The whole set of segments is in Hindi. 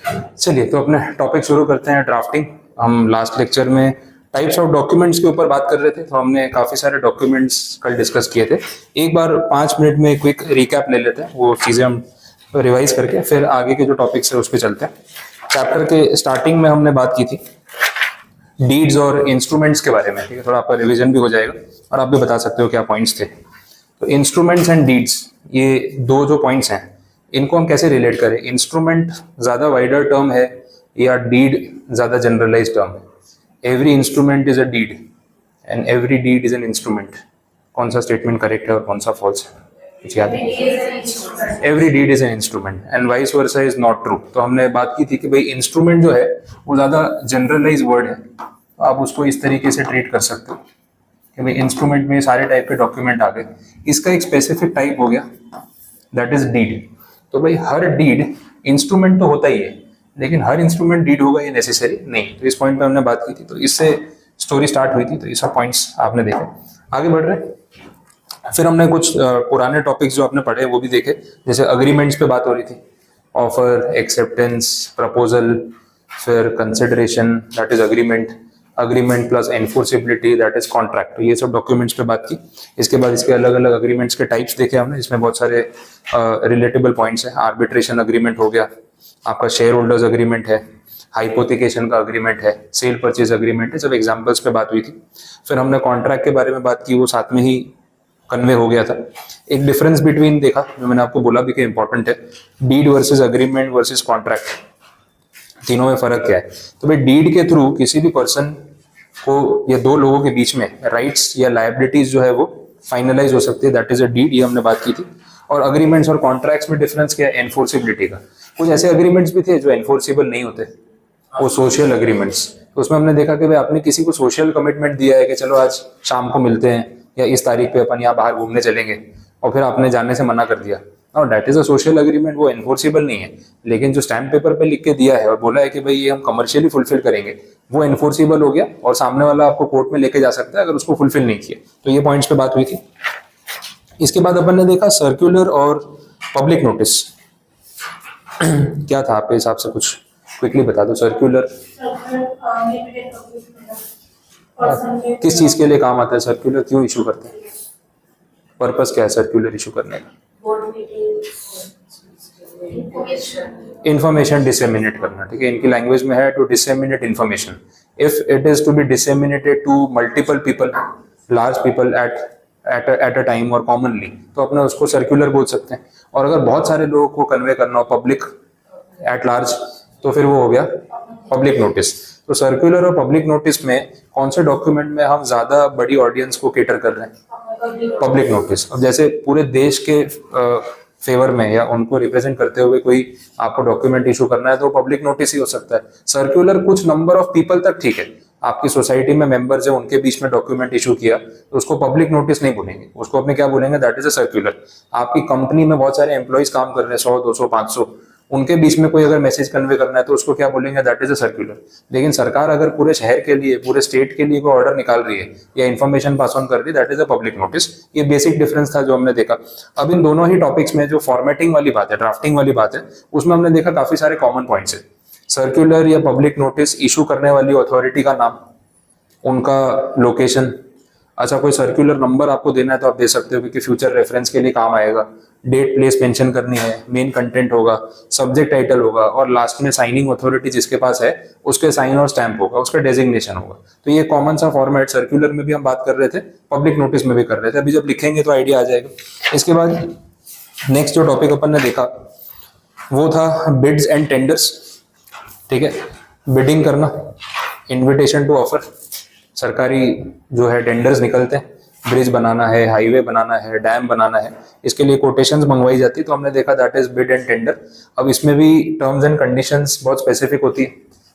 चलिए तो अपने टॉपिक शुरू करते हैं, ड्राफ्टिंग। हम लास्ट लेक्चर में टाइप्स ऑफ डॉक्यूमेंट्स के ऊपर बात कर रहे थे, तो हमने काफ़ी सारे डॉक्यूमेंट्स कल डिस्कस किए थे। एक बार 5 मिनट में क्विक रिकैप ले लेते हैं, वो चीज़ें हम रिवाइज करके फिर आगे के जो टॉपिक्स है उस पर चलते हैं। चैप्टर के स्टार्टिंग में हमने बात की थी डीड्स और इंस्ट्रूमेंट्स के बारे में, ठीक है। थोड़ा आपका रिविजन भी हो जाएगा और आप भी बता सकते हो क्या पॉइंट्स थे। तो इंस्ट्रूमेंट्स एंड डीड्स, ये दो जो पॉइंट्स हैं, इनको हम कैसे रिलेट करें। इंस्ट्रूमेंट ज़्यादा वाइडर टर्म है या डीड ज़्यादा जनरलाइज टर्म है। Every instrument is a deed and every deed is an instrument. कौन सा स्टेटमेंट करेक्ट है और कौन सा फॉल्स है, कुछ याद है? Every deed is an instrument and vice versa is not true. तो हमने बात की थी कि भाई इंस्ट्रूमेंट जो है वो ज़्यादा जनरलाइज वर्ड है, तो आप उसको इस तरीके से ट्रीट कर सकते हो कि भाई इंस्ट्रूमेंट में सारे टाइप के डॉक्यूमेंट आ गए, इसका एक स्पेसिफिक टाइप हो गया, दैट इज डीड। तो भाई हर डीड इंस्ट्रूमेंट तो होता ही है, लेकिन हर इंस्ट्रूमेंट डीड होगा ये नेसेसरी नहीं। तो इस पॉइंट पे हमने बात की थी, तो इससे स्टोरी स्टार्ट हुई थी। तो ये सब पॉइंट्स आपने देखे, आगे बढ़ रहे। फिर हमने कुछ पुराने टॉपिक्स जो आपने पढ़े वो भी देखे, जैसे अग्रीमेंट्स पे बात हो रही थी, ऑफर, एक्सेप्टेंस, प्रपोजल, फिर consideration that is agreement, agreement plus enforceability that is contract. तो ये सब डॉक्यूमेंट्स पे बात की। इसके बाद इसके अलग अलग अग्रीमेंट्स के टाइप्स देखे हमने, जिसमें बहुत सारे रिलेटेबल पॉइंट्स हैं। आर्बिट्रेशन अग्रीमेंट हो गया, आपका शेयर होल्डर्स अग्रीमेंट है, हाइपोथिकेशन का अग्रीमेंट है, सेल परचेज अग्रीमेंट है, सब एग्जाम्पल्स पे बात हुई थी। फिर हमने कॉन्ट्रैक्ट के बारे में बात की, वो साथ में ही कन्वे हो गया था। एक डिफरेंस बिटवीन देखा जो मैंने आपको बोला भी कि इंपॉर्टेंट है, deed versus agreement versus contract, तीनों में फर्क क्या है। तो भाई डीड के थ्रू किसी भी पर्सन को या दो लोगों के बीच में राइट्स या लायबिलिटीज जो है वो फाइनलाइज हो सकती है, दैट इज अ डीड, ये हमने बात की थी। और अग्रीमेंट्स और कॉन्ट्रैक्ट्स में डिफरेंस क्या है, एनफोर्सिबिलिटी का। कुछ ऐसे अग्रीमेंट्स भी थे जो एनफोर्सिबल नहीं होते, वो सोशल अग्रीमेंट्स। तो उसमें हमने देखा कि भाई आपने किसी को सोशल कमिटमेंट दिया है कि चलो आज शाम को मिलते हैं या इस तारीख पे अपन यहाँ बाहर घूमने चलेंगे, और फिर आपने जाने से मना कर दिया, और that is a social agreement, वो एनफोर्सिबल नहीं है। लेकिन जो स्टैम्प पेपर पे लिख के दिया है और बोला है कि भाई ये हम कमर्शियली फुलफिल करेंगे, वो एनफोर्सिबल हो गया और सामने वाला आपको कोर्ट में लेके जा सकता है अगर उसको फुलफिल नहीं किया। तो ये पॉइंट्स पे बात हुई थी। इसके बाद अपन ने देखा सर्कुलर और पब्लिक नोटिस। क्या था आपके हिसाब से, कुछ क्विकली बता दो। सर्कुलर किस चीज के लिए काम आता है, सर्कुलर क्यों इशू करते हैं, पर्पस क्या है सर्कुलर इशू करने का? इंफॉर्मेशन डिसेमिनेट करना, ठीक है। इनकी लैंग्वेज में है to disseminate information. If it is to be disseminated to multiple people, large people at a time और कॉमनली, तो अपने उसको सर्कुलर बोल सकते हैं। और अगर बहुत सारे लोगों को कन्वे करना हो, पब्लिक एट लार्ज, तो फिर वो हो गया पब्लिक नोटिस। तो सर्कुलर और पब्लिक नोटिस में कौन से डॉक्यूमेंट में हम ज्यादा बड़ी ऑडियंस को केटर कर रहे हैं? Public notice. अब जैसे पूरे देश के फेवर में या उनको रिप्रेजेंट करते हुए कोई आपको डॉक्यूमेंट इशू करना है तो पब्लिक नोटिस ही हो सकता है। सर्कुलर कुछ नंबर ऑफ पीपल तक ठीक है, आपकी सोसाइटी में मेंबर्स है उनके बीच में डॉक्यूमेंट इशू किया तो उसको पब्लिक नोटिस नहीं बोलेंगे, उसको अपने क्या बोलेंगे, दैट इज अ सर्कुलर। आपकी कंपनी में बहुत सारे एम्प्लॉइज काम कर रहे हैं, 100, 200, 500, उनके बीच में कोई अगर मैसेज कन्वे करना है तो उसको क्या बोलेंगे, दैट इज अ सर्कुलर। लेकिन सरकार अगर पूरे शहर के लिए, पूरे स्टेट के लिए कोई ऑर्डर निकाल रही है या इन्फॉर्मेशन पास ऑन कर रही है, that is a public notice. ये बेसिक डिफरेंस था जो हमने देखा। अब इन दोनों ही टॉपिक्स में जो फॉर्मेटिंग वाली बात है, ड्राफ्टिंग वाली बात है, उसमें हमने देखा काफी सारे कॉमन पॉइंट्स है। सर्कुलर या पब्लिक नोटिस इशू करने वाली अथॉरिटी का नाम, उनका लोकेशन। अच्छा, कोई सर्कुलर नंबर आपको देना है तो आप दे सकते हो क्योंकि फ्यूचर रेफरेंस के लिए काम आएगा। डेट प्लेस मेंशन करनी है, मेन कंटेंट होगा, सब्जेक्ट टाइटल होगा, और लास्ट में साइनिंग अथॉरिटी जिसके पास है उसके साइन और स्टैंप होगा, उसका डेजिग्नेशन होगा। तो ये कॉमन सा फॉर्मेट सर्कुलर में भी हम बात कर रहे थे, पब्लिक नोटिस में भी कर रहे थे। अभी जब लिखेंगे तो आइडिया आ जाएगा। इसके बाद नेक्स्ट जो टॉपिक अपन ने देखा वो था बिड्स एंड टेंडर्स, ठीक है। बिडिंग करना, इन्विटेशन टू ऑफर, सरकारी जो है टेंडर्स निकलते हैं, ब्रिज बनाना है, हाईवे बनाना है, डैम बनाना है, इसके लिए कोटेशंस मंगवाई जाती है। तो हमने देखा that is bid and tender. अब इसमें भी टर्म्स एंड कंडीशंस बहुत स्पेसिफिक होती है,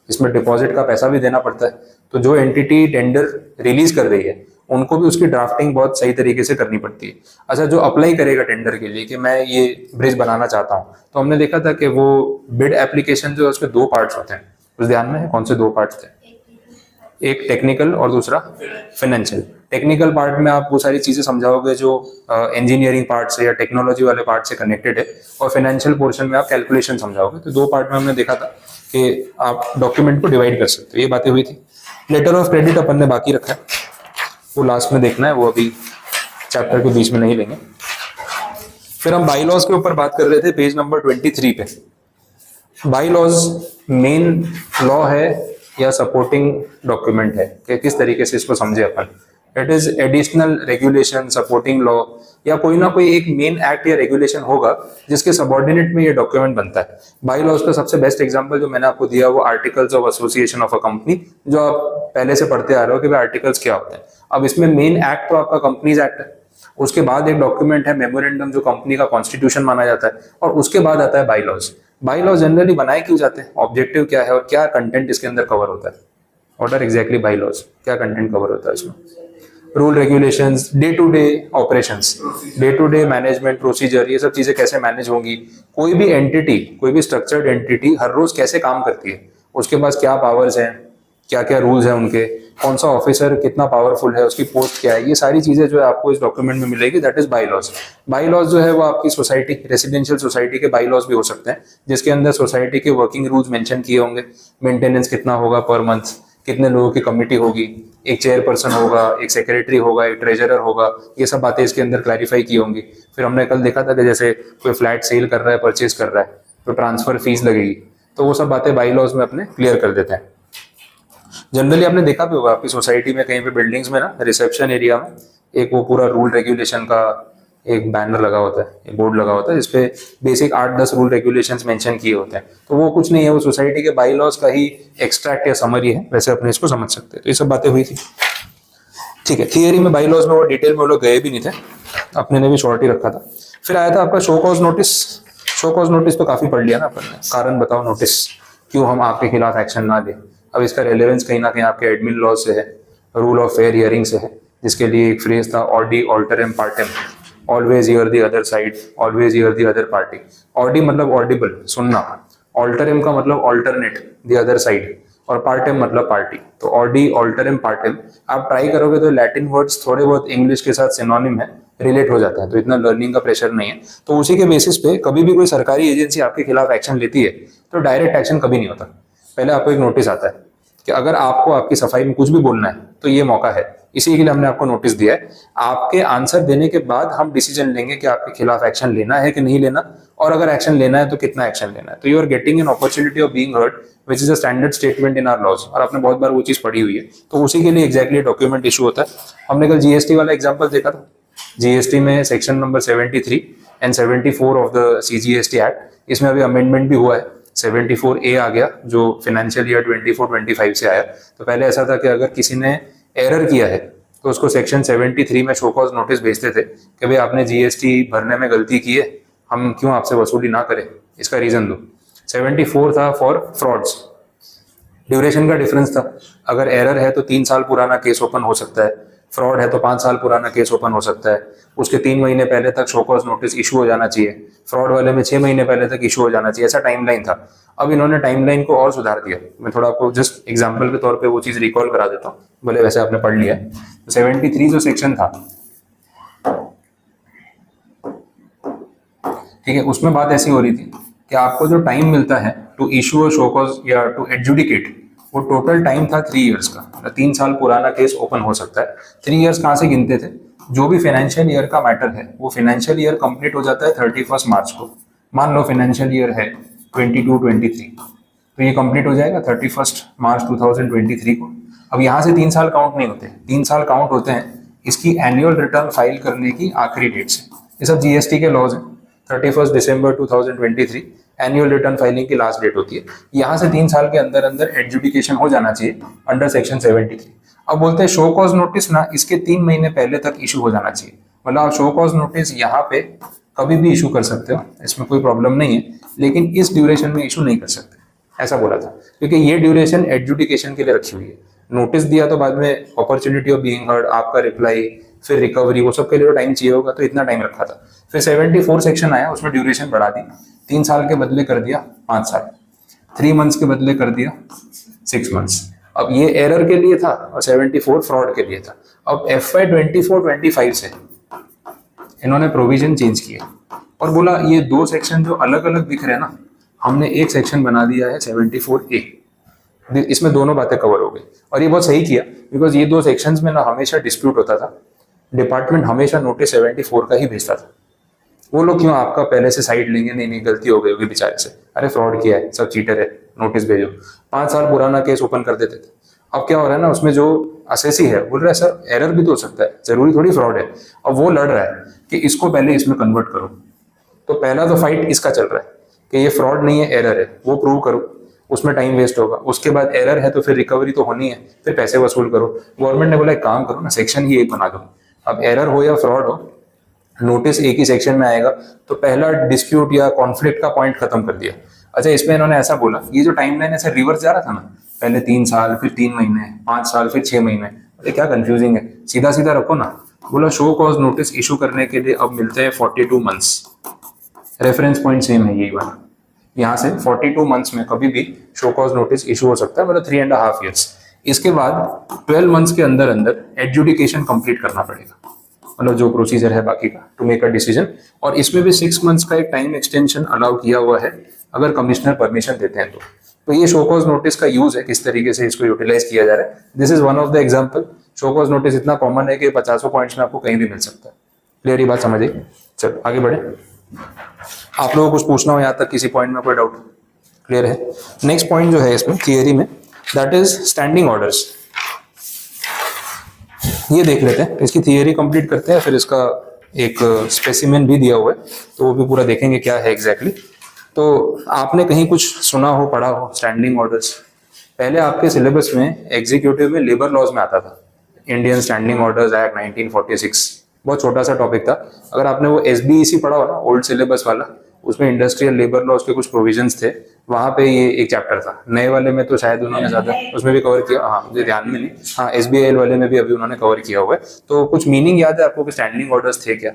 इसमें डिपॉजिट का पैसा भी देना पड़ता है। तो जो एंटिटी टेंडर रिलीज कर रही है उनको भी उसकी ड्राफ्टिंग बहुत सही तरीके से करनी पड़ती है। अच्छा, जो अप्लाई करेगा टेंडर के लिए कि मैं ये ब्रिज बनाना चाहता हूँ, तो हमने देखा था कि वो बिड एप्लीकेशन जो है उसके 2 पार्ट्स होते हैं। उस ध्यान में है कौन से 2 पार्ट्स थे? एक टेक्निकल और दूसरा फाइनेंशियल। टेक्निकल पार्ट में आप वो सारी चीजें समझाओगे जो इंजीनियरिंग पार्ट से या टेक्नोलॉजी वाले पार्ट से कनेक्टेड है, और फाइनेंशियल पोर्शन में आप कैलकुलेशन समझाओगे। तो दो पार्ट में हमने देखा था कि आप डॉक्यूमेंट को डिवाइड कर सकते हो, ये बातें हुई थी। लेटर ऑफ क्रेडिट अपन ने बाकी रखा है, वो लास्ट में देखना है, वो अभी चैप्टर के बीच में नहीं लेंगे। फिर हम बाई लॉज के ऊपर बात कर रहे थे पेज नंबर 23 पे। बाई लॉज मेन लॉ है या सपोर्टिंग डॉक्यूमेंट है, कि किस तरीके से इसको समझे अपन। It is additional regulation, supporting law, या कोई ना कोई एक मेन एक्ट या रेगुलेशन होगा जिसके सबऑर्डिनेट में ये डॉक्यूमेंट बनता है। बाई लॉज का सबसे बेस्ट एग्जांपल जो मैंने आपको दिया वो articles of association of a company, जो आप पहले से पढ़ते आ रहे हो कि भाई आर्टिकल्स क्या होते हैं। अब इसमें मेन एक्ट तो आपका कंपनीज एक्ट है, उसके बाद एक डॉक्यूमेंट है मेमोरेंडम जो कंपनी का कॉन्स्टिट्यूशन माना जाता है, और उसके बाद आता है bylaws. Bylaws generally बनाए क्यों जाते हैं, ऑब्जेक्टिव क्या है और क्या कंटेंट इसके अंदर कवर होता है। What are exactly bylaws, क्या कंटेंट कवर होता है इसमें। Rule regulations, day to day operations, day to day management procedure, ये सब चीजें कैसे मैनेज होंगी। कोई भी एंटिटी, कोई भी स्ट्रक्चर्ड एंटिटी हर रोज कैसे काम करती है, उसके पास क्या पावर्स हैं, क्या क्या रूल्स हैं उनके, कौन सा ऑफिसर कितना पावरफुल है, उसकी पोस्ट क्या है, ये सारी चीजें जो है आपको इस डॉक्यूमेंट में मिलेगी। That is bylaws. Bylaws जो है वो आपकी सोसाइटी, रेसिडेंशियल सोसाइटी के बाई लॉज भी हो सकते हैं, जिसके अंदर सोसाइटी के वर्किंग रूल्स मेंशन किए होंगे। मेंटेनेंस कितना होगा पर मंथ, कितने लोगों की कमिटी होगी, एक चेयरपर्सन होगा, एक सेक्रेटरी होगा, एक ट्रेजरर होगा, ये सब बातें इसके अंदर क्लैरिफाई की होंगी। फिर हमने कल देखा था कि जैसे कोई फ्लैट सेल कर रहा है, परचेज कर रहा है, तो ट्रांसफर फीस लगेगी, तो वो सब बातें बाई लॉज में अपने क्लियर कर देते हैं। जनरली आपने देखा भी होगा आपकी सोसाइटी में कहीं पे बिल्डिंग्स में ना रिसेप्शन एरिया में एक वो पूरा रूल रेगुलेशन का एक बैनर लगा होता है, एक बोर्ड लगा होता है, जिसपे बेसिक 8-10 रूल रेगुलेशंस मेंशन किए होते हैं। तो वो कुछ नहीं है, वो सोसाइटी के बाई लॉज का ही एक्सट्रैक्ट या समरी है, वैसे अपने इसको समझ सकते हैं। तो ये सब बातें हुई थी, ठीक है। थियरी में बाई लॉज में वो डिटेल में वो लोग गए भी नहीं थे, अपने ने भी शॉर्ट ही रखा था। फिर आया था आपका show cause notice. Show cause notice तो काफी पढ़ लिया ना अपन ने, कारण बताओ नोटिस, क्यों हम आपके खिलाफ एक्शन ना लें। अब इसका रेलेवेंस कहीं ना कहीं आपके एडमिन लॉ से है, रूल ऑफ फेयर हियरिंग से है, जिसके लिए एक फ्रेज था Audi alteram पार्टेम, always here the other side, always here the other party. Audi मतलब ऑडिबल, सुनना, ऑल्टरम का मतलब ऑल्टरनेट, द अदर साइड, और पार्टेम मतलब पार्टी। तो ऑडी ऑल्टरम पार्टेम आप ट्राई करोगे तो लैटिन वर्ड्स थोड़े बहुत इंग्लिश के साथ सिनोनिम है, रिलेट हो जाता है, तो इतना लर्निंग का प्रेशर नहीं है। तो उसी के बेसिस पे कभी भी कोई सरकारी एजेंसी आपके खिलाफ एक्शन लेती है तो डायरेक्ट एक्शन कभी नहीं होता, पहले आपको एक नोटिस आता है कि अगर आपको आपकी सफाई में कुछ भी बोलना है तो ये मौका है, इसी के लिए हमने आपको नोटिस दिया है। आपके आंसर देने के बाद हम डिसीजन लेंगे कि आपके खिलाफ एक्शन लेना है कि नहीं लेना, और अगर एक्शन लेना है तो कितना एक्शन लेना है। तो you are getting an opportunity of being heard which is a standard statement in our laws, और आपने बहुत बार वो चीज पढ़ी हुई है, तो उसी के लिए एग्जैक्टली डॉक्यूमेंट इशू होता है। हमने कल जीएसटी वाला एग्जाम्पल देखा था। जीएसटी में section number 73 and 74 of the CGST act, इसमें अभी अमेंडमेंट भी हुआ है, 74A आ गया जो फाइनेंशियल ईयर 24-25 से आया। तो पहले ऐसा था कि अगर किसी ने एरर किया है तो उसको सेक्शन 73 में शो कॉज नोटिस भेजते थे कि भाई आपने जीएसटी भरने में गलती की है, हम क्यों आपसे वसूली ना करें, इसका रीजन दो। 74 था फॉर फ्रॉड्स, ड्यूरेशन का डिफरेंस था, अगर एरर है तो 3 साल पुराना केस ओपन हो सकता है, फ्रॉड है तो 5 साल पुराना केस ओपन हो सकता है, उसके 3 महीने पहले तक शो कॉज नोटिस इशू हो जाना चाहिए, फ्रॉड वाले में 6 महीने पहले तक इशू हो जाना चाहिए, ऐसा टाइमलाइन था। अब इन्होंने टाइमलाइन को और सुधार दिया। मैं थोड़ा आपको जस्ट एग्जांपल के तौर पे वो चीज रिकॉल करा देता हूँ, भले वैसे आपने पढ़ लिया है। 73 जो सेक्शन था, ठीक है, उसमें बात ऐसी हो रही थी कि आपको जो टाइम मिलता है to issue a show cause या टू एडजुडिकेट, वो टोटल टाइम था 3 इयर्स का। 3 साल पुराना केस ओपन हो सकता है। 3 इयर्स कहाँ से गिनते थे, जो भी फाइनेंशियल ईयर का मैटर है वो फाइनेंशियल ईयर कंप्लीट हो जाता है 31 मार्च को। मान लो फाइनेंशियल ईयर है 22-23, तो ये कंप्लीट हो जाएगा 31 मार्च 2023 को। अब यहाँ से 3 साल काउंट नहीं होते, 3 साल काउंट होते हैं इसकी एनुअल रिटर्न फाइल करने की आखिरी डेट से। ये सब जीएसटी के लॉज हैं। 31 दिसंबर 2023 एनुअल रिटर्न फाइलिंग की लास्ट डेट होती है। यहाँ से 3 साल के अंदर अंदर एडजुडिकेशन हो जाना चाहिए अंडर सेक्शन 73। अब बोलते हैं शो कॉज नोटिस ना इसके 3 महीने पहले तक इशू हो जाना चाहिए। मतलब आप शो कॉज नोटिस यहाँ पे कभी भी इशू कर सकते हो, इसमें कोई प्रॉब्लम नहीं है, लेकिन इस ड्यूरेशन में इशू नहीं कर सकते, ऐसा बोला था, क्योंकि ये ड्यूरेशन एडजुडिकेशन के लिए रखी हुई है। नोटिस दिया तो बाद में अपॉर्चुनिटी ऑफ बीइंग हर्ड, आपका रिप्लाई, फिर रिकवरी, वो सब के लिए तो टाइम चाहिए होगा, तो इतना टाइम रखा था। फिर 74 सेक्शन आया, उसमें ड्यूरेशन बढ़ा दी, 3 साल के बदले कर दिया 5 साल, 3 मंथ्स के बदले कर दिया 6 मंथ्स। अब ये एरर के लिए था और 74 फ्रॉड के लिए था। अब FY 24-25 से इन्होंने प्रोविजन चेंज किए और बोला ये दो सेक्शन जो अलग अलग दिख रहे हैं ना, हमने एक सेक्शन बना दिया है 74A, इसमें दोनों बातें कवर हो गई। और ये बहुत सही किया, बिकॉज ये दो सेक्शंस में ना हमेशा डिस्प्यूट होता था, डिपार्टमेंट हमेशा नोटिस 74 का ही भेजता था। वो लोग क्यों आपका पहले से साइड लेंगे, नहीं नहीं गलती हो गई होगी बेचारे से, अरे फ्रॉड किया है, सब चीटर है, नोटिस भेजो। 5 साल पुराना केस ओपन कर देते थे। अब क्या हो रहा है ना, उसमें जो असेसी है बोल रहा है सर एरर भी तो हो सकता है, जरूरी थोड़ी फ्रॉड है। अब वो लड़ रहा है कि इसको पहले इसमें कन्वर्ट करो। तो पहला तो फाइट इसका चल रहा है कि ये फ्रॉड नहीं है, एरर है, वो प्रूव करो, उसमें टाइम वेस्ट होगा। उसके बाद एरर है तो फिर रिकवरी तो होनी है, फिर पैसे वसूल करो। गवर्नमेंट ने बोला एक काम करो ना, सेक्शन ही एक बना दो। अब एरर हो या फ्रॉड हो, नोटिस एक ही सेक्शन में आएगा, तो पहला डिस्प्यूट या कॉन्फ्लिक्ट का पॉइंट खत्म कर दिया। अच्छा, इसमें इन्होंने ऐसा बोला, ये जो टाइमलाइन ऐसे रिवर्स जा रहा था ना, पहले 3 साल, फिर 3 महीने, 5 साल, फिर 6 महीने, अरे क्या कंफ्यूजिंग है, सीधा सीधा रखो ना। बोला शो कॉज नोटिस इशू करने के लिए अब मिलते हैं 42 मंथ्स। रेफरेंस पॉइंट सेम है यही वाला, यहाँ से 42 मंथ्स में कभी भी शो कॉज नोटिस इशू हो सकता है, मतलब 3.5 ईयर्स। इसके बाद 12 मंथ्स के अंदर अंदर एडजुडिकेशन कंप्लीट करना पड़ेगा, मतलब जो प्रोसीजर है बाकी का, टू मेक अ डिसीजन। और इसमें भी 6 मंथ्स का एक टाइम एक्सटेंशन अलाउ किया हुआ है अगर कमिश्नर परमिशन देते हैं तो ये शो कॉज नोटिस का यूज है, किस तरीके से इसको यूटिलाइज किया जा रहा है। This is one of the example. Show cause notice इतना कॉमन है कि 50 पॉइंट्स में आपको कहीं भी मिल सकता है। क्लियर, ये बात समझिए। चलो आगे बढ़े। आप लोगों को कुछ पूछना हो यहाँ तक, किसी पॉइंट में कोई डाउट? क्लियर है। नेक्स्ट पॉइंट जो है इसमें थियरी में, दैट इज स्टैंडिंग ऑर्डर्स। ये देख लेते हैं, इसकी थियरी कंप्लीट करते हैं, फिर इसका एक स्पेसिमेन भी दिया हुआ है तो वो भी पूरा देखेंगे क्या है एग्जैक्टली। तो आपने कहीं कुछ सुना हो, पढ़ा हो स्टैंडिंग ऑर्डर्स? पहले आपके सिलेबस में एग्जीक्यूटिव में लेबर लॉज में आता था, इंडियन स्टैंडिंग ऑर्डर्स एक्ट 1946, बहुत छोटा सा टॉपिक था। अगर आपने वो SBEC पढ़ा हो ना, ओल्ड सिलेबस वाला, उसमें इंडस्ट्रियल लेबर लॉज के कुछ प्रोविजंस थे, वहां पे ये एक चैप्टर था। नए वाले में तो शायद उन्होंने ज्यादा उसमें भी कवर किया, हाँ मुझे ध्यान में नहीं, हाँ SBIL वाले में भी अभी उन्होंने कवर किया हुआ है। तो कुछ मीनिंग याद है आपको कि स्टैंडिंग ऑर्डर्स थे क्या?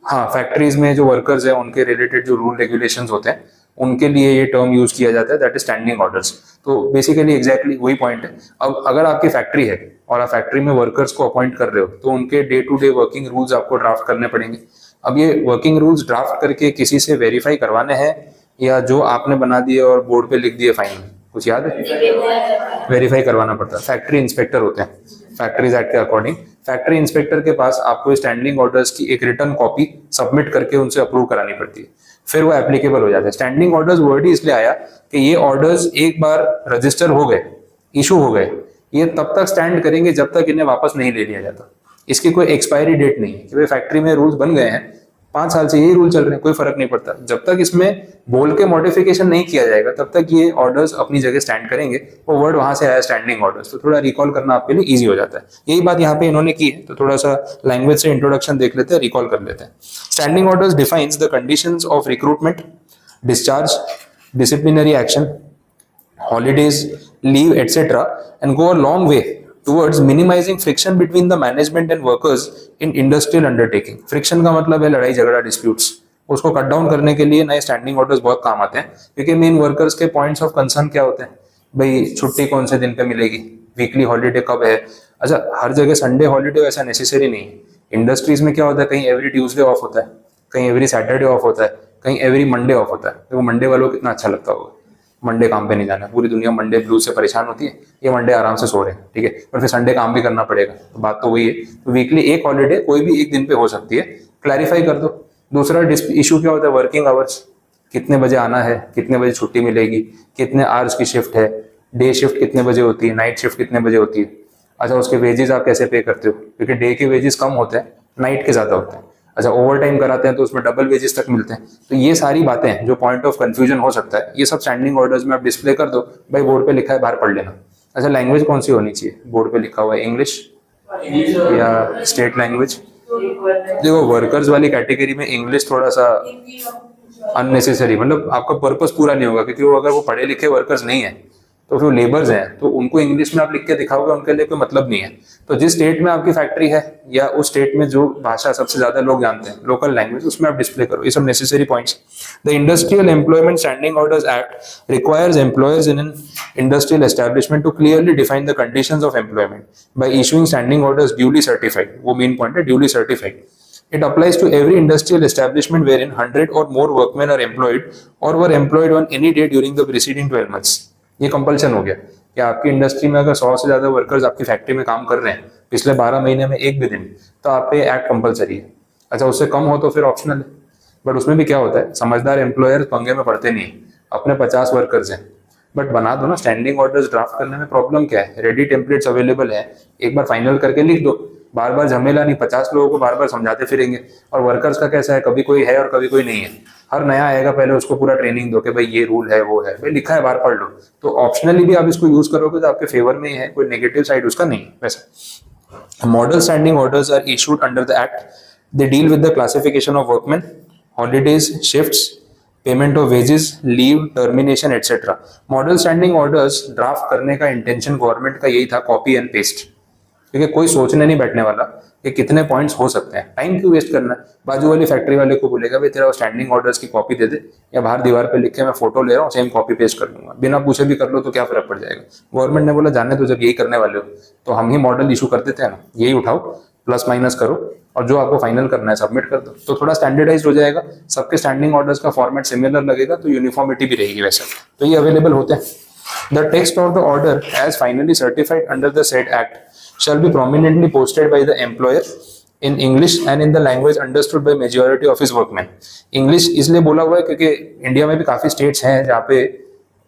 हाँ, फैक्ट्रीज में जो वर्कर्स है उनके रिलेटेड जो रूल रेगुलेशंस होते हैं उनके लिए ये टर्म यूज किया जाता है, दैट इज स्टैंडिंग ऑर्डर्स। तो बेसिकली एग्जैक्टली वही पॉइंट है। अब अगर आपकी फैक्ट्री है और आप फैक्ट्री में वर्कर्स को अपॉइंट कर रहे हो तो उनके day to day working rules आपको ड्राफ्ट करने पड़ेंगे। अब ये वर्किंग रूल्स ड्राफ्ट करके किसी से वेरीफाई करवाने हैं या जो आपने बना दिए और बोर्ड पे लिख दिए फाइन, कुछ याद है? वेरीफाई करवाना पड़ता है। फैक्ट्री इंस्पेक्टर होते हैं फैक्ट्रीज एक्ट के अकॉर्डिंग। फैक्ट्री इंस्पेक्टर के पास आपको स्टैंडिंग ऑर्डर्स की एक रिटर्न कॉपी सबमिट करके उनसे अप्रूव करानी पड़ती है, फिर वो एप्लीकेबल हो जाता है। स्टैंडिंग ऑर्डर्स वर्ड ही इसलिए आया कि ये ऑर्डर्स एक बार रजिस्टर हो गए, इशू हो गए, ये तब तक स्टैंड करेंगे जब तक इन्हें वापस नहीं ले लिया जाता। इसकी कोई एक्सपायरी डेट नहीं है कि भाई फैक्ट्री में रूल्स बन गए हैं, 5 साल से यही रूल चल रहे हैं, कोई फर्क नहीं पड़ता। जब तक इसमें बोल के मॉडिफिकेशन नहीं किया जाएगा तब तक ये ऑर्डर्स अपनी जगह स्टैंड करेंगे। वो वर्ड वहां से आया स्टैंडिंग ऑर्डर्स, तो थोड़ा रिकॉल करना आपके लिए इजी हो जाता है। यही बात यहाँ पे इन्होंने की है, तो थोड़ा सा लैंग्वेज से इंट्रोडक्शन देख लेते हैं, रिकॉल कर लेते हैं। Standing orders defines the conditions of recruitment, discharge, disciplinary action, holidays, leave etcetera and go a long way towards minimizing friction between the management and workers in industrial undertaking। Friction का मतलब है लड़ाई झगड़ा, डिस्प्यूट्स, उसको कट डाउन करने के लिए नए स्टैंडिंग ऑर्डर्स बहुत काम आते हैं। क्योंकि मेन वर्कर्स के पॉइंट्स ऑफ कंसर्न क्या होते हैं, भाई छुट्टी कौन से दिन पे मिलेगी, वीकली हॉलीडे कब है। अच्छा, हर जगह संडे हॉलीडे वैसा नेसेसरी नहीं है। इंडस्ट्रीज में क्या होता है, कहीं एवरी ट्यूसडे ऑफ होता है, कहीं एवरी सैटरडे ऑफ होता है, कहीं एवरी मंडे ऑफ होता है। तो मंडे वालों को कितना अच्छा लगता होगा, मंडे काम पे नहीं जाना। पूरी दुनिया मंडे ब्लूज से परेशान होती है, ये मंडे आराम से सो रहे हैं, ठीक है, पर फिर संडे काम भी करना पड़ेगा। तो बात तो वही है। तो वीकली एक हॉलीडे कोई भी एक दिन पे हो सकती है, क्लैरिफाई कर दो। दूसरा इशू क्या होता है, वर्किंग आवर्स, कितने बजे आना है, कितने बजे छुट्टी मिलेगी, कितने आवर्स की शिफ्ट है, डे शिफ्ट कितने बजे होती है, नाइट शिफ्ट कितने बजे होती है। अच्छा, उसके वेजेस आप कैसे पे करते हो, क्योंकि डे के वेजेस कम होते हैं, नाइट के ज्यादा होते हैं। अच्छा, ओवर टाइम कराते हैं तो उसमें डबल वेजेस तक मिलते हैं। तो ये सारी बातें जो पॉइंट ऑफ कंफ्यूजन हो सकता है, ये सब स्टैंडिंग ऑर्डर्स में आप डिस्प्ले कर दो, भाई बोर्ड पे लिखा है बाहर पढ़ लेना। अच्छा, लैंग्वेज कौन सी होनी चाहिए, बोर्ड पे लिखा हुआ है इंग्लिश या स्टेट लैंग्वेज। देखो, वर्कर्स वाली कैटेगरी में इंग्लिश थोड़ा सा अननेसेसरी, मतलब आपका पर्पस पूरा नहीं होगा, क्योंकि वो अगर वो पढ़े लिखे वर्कर्स नहीं है तो जो लेबर्स हैं तो उनको इंग्लिश में आप लिख के दिखाओगे, उनके लिए कोई मतलब नहीं है। तो जिस स्टेट में आपकी फैक्ट्री है या उस स्टेट में जो भाषा सबसे ज्यादा लोग जानते हैं, लोकल लैंग्वेज, उसमें आप डिस्प्ले करो। ये सब necessary points. The industrial employment standing orders act requires employers in an industrial establishment to clearly define the conditions of employment by issuing standing orders duly certified. वो मेन पॉइंट है, duly certified. It applies to every industrial establishment wherein 100 or more workmen are employed or were employed on any day during the preceding 12 months. ये कंपल्सन हो गया कि आपकी इंडस्ट्री में अगर 100 से ज्यादा वर्कर्स आपकी फैक्ट्री में काम कर रहे हैं पिछले 12 महीने में एक भी दिन, तो आप पे एक्ट कंपलसरी है। अच्छा, उससे कम हो तो फिर ऑप्शनल है। बट उसमें भी क्या होता है, समझदार एम्प्लॉयर पंगे में पड़ते नहीं है। अपने 50 वर्कर्स हैं, बट बना दो ना। स्टैंडिंग ऑर्डर्स ड्राफ्ट करने में प्रॉब्लम क्या है? रेडी टेम्पलेट्स अवेलेबल है, एक बार फाइनल करके लिख दो। बार बार झमेला नहीं, 50 लोगों को बार बार समझाते फिरेंगे। और वर्कर्स का कैसा है, कभी कोई है और कभी कोई नहीं है। हर नया आएगा, पहले उसको पूरा ट्रेनिंग दो कि भाई ये रूल है, वो है, भाई लिखा है, बाहर पढ़ लो। तो ऑप्शनली भी आप इसको यूज करोगे तो आपके फेवर में ही है, कोई नेगेटिव साइड उसका नहीं है। वैसा model standing orders are issued under the act. They deal with the classification of workman, holidays, shifts, payment of wages, leave, termination etcetera. Model standing orders draft करने का इंटेंशन गवर्नमेंट का यही था, कॉपी एंड पेस्ट। क्योंकि कोई सोचने नहीं बैठने वाला कि कितने पॉइंट्स हो सकते हैं, टाइम क्यों वेस्ट करना है। बाजू वाली फैक्ट्री वाले को बोलेगा भाई तेरा स्टैंडिंग ऑर्डर्स की कॉपी दे दे, या बाहर दीवार पे लिख के मैं फोटो ले रहा हूँ, सेम कॉपी पेस्ट कर लूंगा, बिना पूछे भी कर लो तो क्या फर्क पड़ जाएगा। गवर्नमेंट ने बोला जाने तो, जब यही करने वाले हो तो हम ही मॉडल इशू कर देते हैं ना, यही उठाओ, प्लस माइनस करो और जो आपको फाइनल करना है सबमिट कर दो। तो थोड़ा स्टैंडर्डाइज हो जाएगा, सबके स्टैंडिंग ऑर्डर्स का फॉर्मेट सिमिलर लगेगा, तो यूनिफॉर्मिटी भी रहेगी। वैसे तो ये अवेलेबल होते हैं। The text of the order as finally certified under the said act shall be prominently posted by the employer in English and in the language understood by majority of his workmen. English इसलिए बोला हुआ है क्योंकि इंडिया में भी काफी स्टेट्स हैं जहाँ पे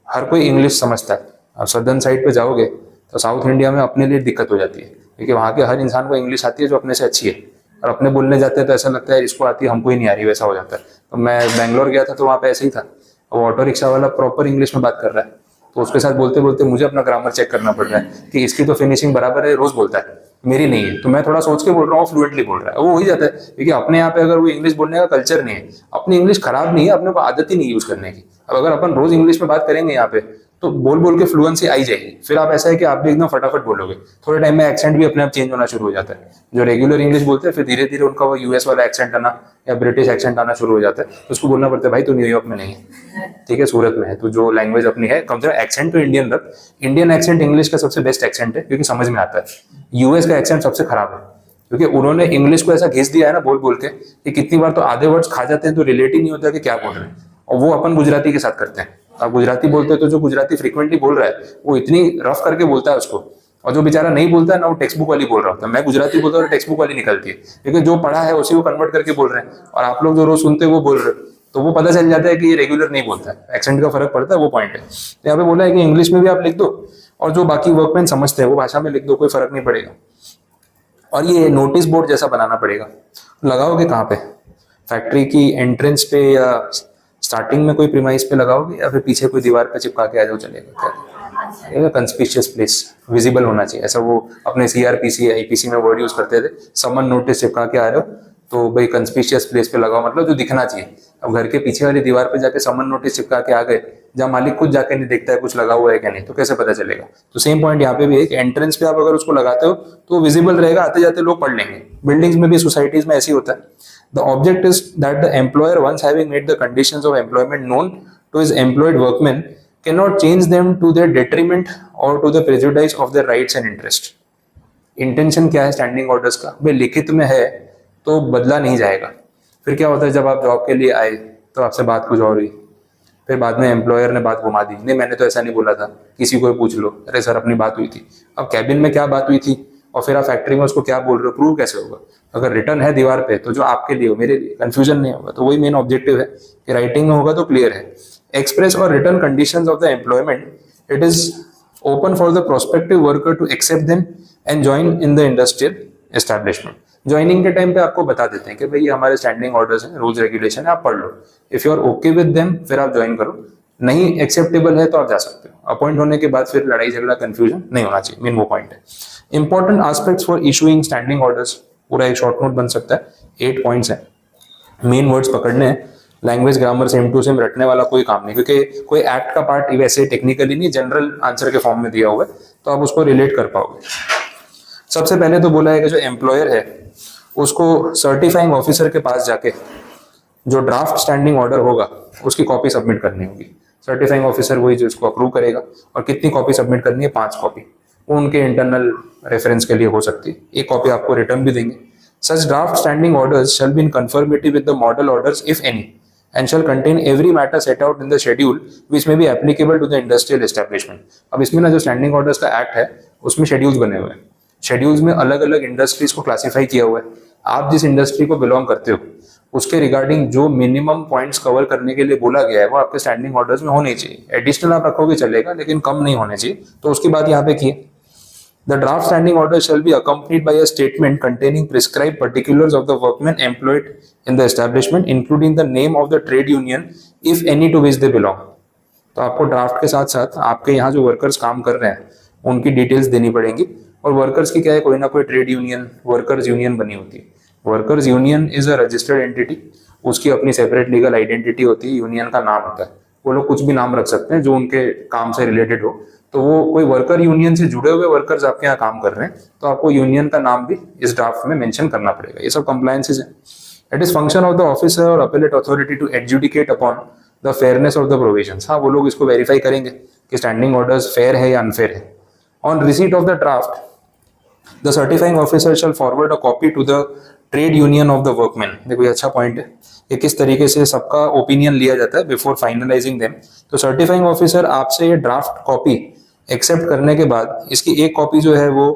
हर कोई इंग्लिश समझता है। अब सदर्न साइड पे जाओगे तो साउथ इंडिया में अपने लिए दिक्कत हो जाती है, क्योंकि वहाँ के हर इंसान को इंग्लिश आती है जो अपने से अच्छी है, और अपने बोलने जाते हैं तो ऐसा लगता है इसको आती है हमको ही नहीं आ रही, वैसा हो जाता है। तो मैं बैंगलोर गया था तो वहाँ पे ऐसे ही था। वो ऑटो रिक्शा वाला प्रॉपर इंग्लिश में बात कर रहा है, तो उसके साथ बोलते बोलते मुझे अपना ग्रामर चेक करना पड़ रहा है कि इसकी तो फिनिशिंग बराबर है, रोज बोलता है, मेरी नहीं है। तो मैं थोड़ा सोच के बोल रहा हूँ, फ्लुएंटली बोल रहा है, वो हो ही जाता है। क्योंकि अपने यहाँ पे अगर वो इंग्लिश बोलने का कल्चर नहीं है, अपनी इंग्लिश खराब नहीं है, अपने को आदत ही नहीं यूज करने की। अब अगर अपन रोज इंग्लिश में बात करेंगे यहाँ पे तो बोल बोल के फ्लुएंसी आई जाएगी। फिर आप ऐसा है कि आप भी एकदम फटाफट बोलोगे, थोड़े टाइम में एक्सेंट भी अपने आप चेंज होना शुरू हो जाता है। जो रेगुलर इंग्लिश बोलते हैं फिर धीरे धीरे उनका वो यूएस वाला एक्सेंट आना या ब्रिटिश एक्सेंट आना शुरू हो जाता है। तो उसको बोलना पड़ता है भाई तू न्यूयॉर्क में नहीं है, ठीक है, सूरत में है, तो जो लैंग्वेज अपनी है कम से कम एक्सेंट तो इंडियन रख। इंडियन एक्सेंट इंग्लिश का सबसे बेस्ट एक्सेंट है क्योंकि समझ में आता है। यूएस का एक्सेंट सबसे खराब है क्योंकि उन्होंने इंग्लिश को ऐसा घिस दिया है ना बोल बोल के कि कितनी बार तो आधे वर्ड्स खा जाते हैं तो रिलेट ही नहीं होता कि क्या बोल रहे हैं। और वो अपन गुजराती के साथ करते हैं। आप गुजराती बोलते हैं तो जो गुजराती फ्रीक्वेंटली बोल रहा है वो इतनी रफ करके बोलता है उसको, और जो बेचारा नहीं बोलता है ना वो टेक्स्ट बुक वाली बोल रहा होता है। मैं गुजराती बोलता हूँ टेक्स्ट बुक वाली निकलती है, क्योंकि जो पढ़ा है उसी को कन्वर्ट करके बोल रहे हैं, और आप लोग जो रोज सुनते हैं वो बोल रहे हो, तो वो पता चल जाता है कि ये रेगुलर नहीं बोलता है, एक्सेंट का फर्क पड़ता है, वो पॉइंट है। तो यहाँ पे बोला है कि इंग्लिश में भी आप लिख दो और जो बाकी वर्कमैन समझते हैं वो भाषा में लिख दो, कोई फर्क नहीं पड़ेगा। और ये नोटिस बोर्ड जैसा बनाना पड़ेगा। लगाओगे कहाँ पे? फैक्ट्री की एंट्रेंस पे या स्टार्टिंग में कोई प्रीमाइस पे लगाओगे या फिर पीछे कोई दीवार पे चिपका के आ जाओ, चलेगा क्या? कंस्पिशियस प्लेस, विजिबल होना चाहिए। ऐसा वो अपने सीआरपीसी या आईपीसी में वर्ड यूज करते थे, समन नोटिस चिपका के आ रहे हो तो भाई कंस्पिशियस प्लेस पे लगाओ, मतलब जो दिखना चाहिए। अब घर के पीछे वाली दीवार पे जाके समन नोटिस चिपका के आ गए जहाँ मालिक खुद जाके नहीं देखता है कुछ लगा हुआ है क्या नहीं, तो कैसे पता चलेगा? तो सेम पॉइंट यहाँ पे भी है कि एंट्रेंस पे आप अगर उसको लगाते हो तो विजिबल रहेगा, आते जाते लोग पढ़ लेंगे। बिल्डिंग्स में भी, सोसाइटीज में ऐसे ही होता है। The object is that the employer, once having made the conditions of employment known to his employed workmen, cannot change them to their detriment or to the prejudice of their rights and interest. Intention क्या है स्टैंडिंग ऑर्डर्स का? भाई लिखित में है तो बदला नहीं जाएगा। फिर क्या होता है जब आप जॉब के लिए आए तो आपसे बात कुछ और हुई, फिर बाद में एम्प्लॉयर ने बात घुमा दी, नहीं मैंने तो ऐसा नहीं बोला था, किसी को पूछ लो, अरे सर अपनी बात हुई थी। अब कैबिन में क्या बात हुई थी और फिर आप फैक्ट्री में उसको क्या बोल रहे हो, प्रूव कैसे होगा? अगर रिटर्न है दीवार पे तो जो आपके लिए हो, मेरे लिए कंफ्यूजन नहीं होगा। तो वही मेन ऑब्जेक्टिव है कि राइटिंग में होगा तो क्लियर है। एक्सप्रेस और written conditions of the employment, it is open for the prospective worker to accept them and join in the industrial establishment. Joining के टाइम पे आपको बता देते हैं कि भाई ये हमारे स्टैंडिंग ऑर्डर्स हैं, रूल्स रेगुलेशन है, आप पढ़ लो। If you are okay with them फिर आप ज्वाइन करो, नहीं एक्सेप्टेबल है तो आप जा सकते हो। अपॉइंट होने के बाद फिर लड़ाई झगड़ा कंफ्यूजन नहीं होना चाहिए, मेन वो पॉइंट है। Important aspects for issuing standing orders, पूरा एक शॉर्ट नोट बन सकता है, 8 पॉइंट्स हैं, मेन वर्ड्स पकड़ने हैं। Language grammar same to same रटने वाला कोई काम नहीं, क्योंकि कोई एक्ट का पार्ट वैसे टेक्निकली नहीं, जनरल आंसर के फॉर्म में दिया हुआ है, तो आप उसको रिलेट कर पाओगे। सबसे पहले तो बोला है कि जो एम्प्लॉयर है उसको सर्टिफाइंग ऑफिसर के पास जाके जो ड्राफ्ट स्टैंडिंग ऑर्डर होगा उसकी कॉपी सबमिट करनी होगी। सर्टिफाइंग ऑफिसर वही जो इसको अप्रूव करेगा, और कितनी कॉपी सबमिट करनी है, 5 कॉपी। वो उनके इंटरनल रेफरेंस के लिए हो सकती है, एक कॉपी आपको रिटर्न भी देंगे। Such draft standing orders shall be in conformity with the model orders if any and shall contain every matter set out in the schedule which may be applicable to the industrial establishment। अब इसमें ना जो स्टैंडिंग ऑर्डर्स का एक्ट है उसमें शेड्यूल्स बने हुए हैं, शेड्यूल्स में अलग अलग इंडस्ट्रीज को क्लासिफाई किया हुआ है। आप जिस इंडस्ट्री को बिलोंग करते हो उसके रिगार्डिंग जो मिनिमम पॉइंट्स कवर करने के लिए बोला गया है वो आपके स्टैंडिंग ऑर्डर्स में होने चाहिए। एडिशनल आप रखोगे चलेगा, लेकिन कम नहीं होने चाहिए, तो उसकी बात यहाँ पे की है। The draft standing order shall be accompanied by a statement containing prescribed particulars of the workmen employed in the establishment, including the name of the trade union, if any, to which they belong। तो आपको ड्राफ्ट के साथ साथ आपके यहाँ जो वर्कर्स काम कर रहे हैं उनकी डिटेल्स देनी पड़ेंगी। और वर्कर्स की क्या है, कोई ना कोई ट्रेड यूनियन, वर्कर्स यूनियन बनी होती है। Workers union is a registered entity, उसकी अपनी सेपरेट लीगल आइडेंटिटी होती है, यूनियन का नाम होता है। वो लोग कुछ भी नाम रख सकते हैं जो उनके काम से रिलेटेड हो। तो वो कोई वर्कर यूनियन से जुड़े हुए वर्कर्स आपके यहाँ काम कर रहे हैं तो आपको यूनियन का नाम भी इस ड्राफ्ट में मेंशन करना पड़ेगा। ये सब कंप्लायंसेस है। It is function of the officer और appellate authority to adjudicate upon the fairness of the provisions. हाँ, वो लोग इसको वेरीफाई करेंगे कि स्टैंडिंग ऑर्डर्स फेयर है या अनफेयर है। On receipt of the draft the certifying officer shall forward a copy to the trade union of the workman. देखो ये अच्छा पॉइंट है, ये किस तरीके से सबका ओपिनियन लिया जाता है बिफोर फाइनलाइजिंग देम। तो सर्टिफाइंग ऑफिसर आपसे ये ड्राफ्ट कॉपी एक्सेप्ट करने के बाद इसकी एक कॉपी जो है वो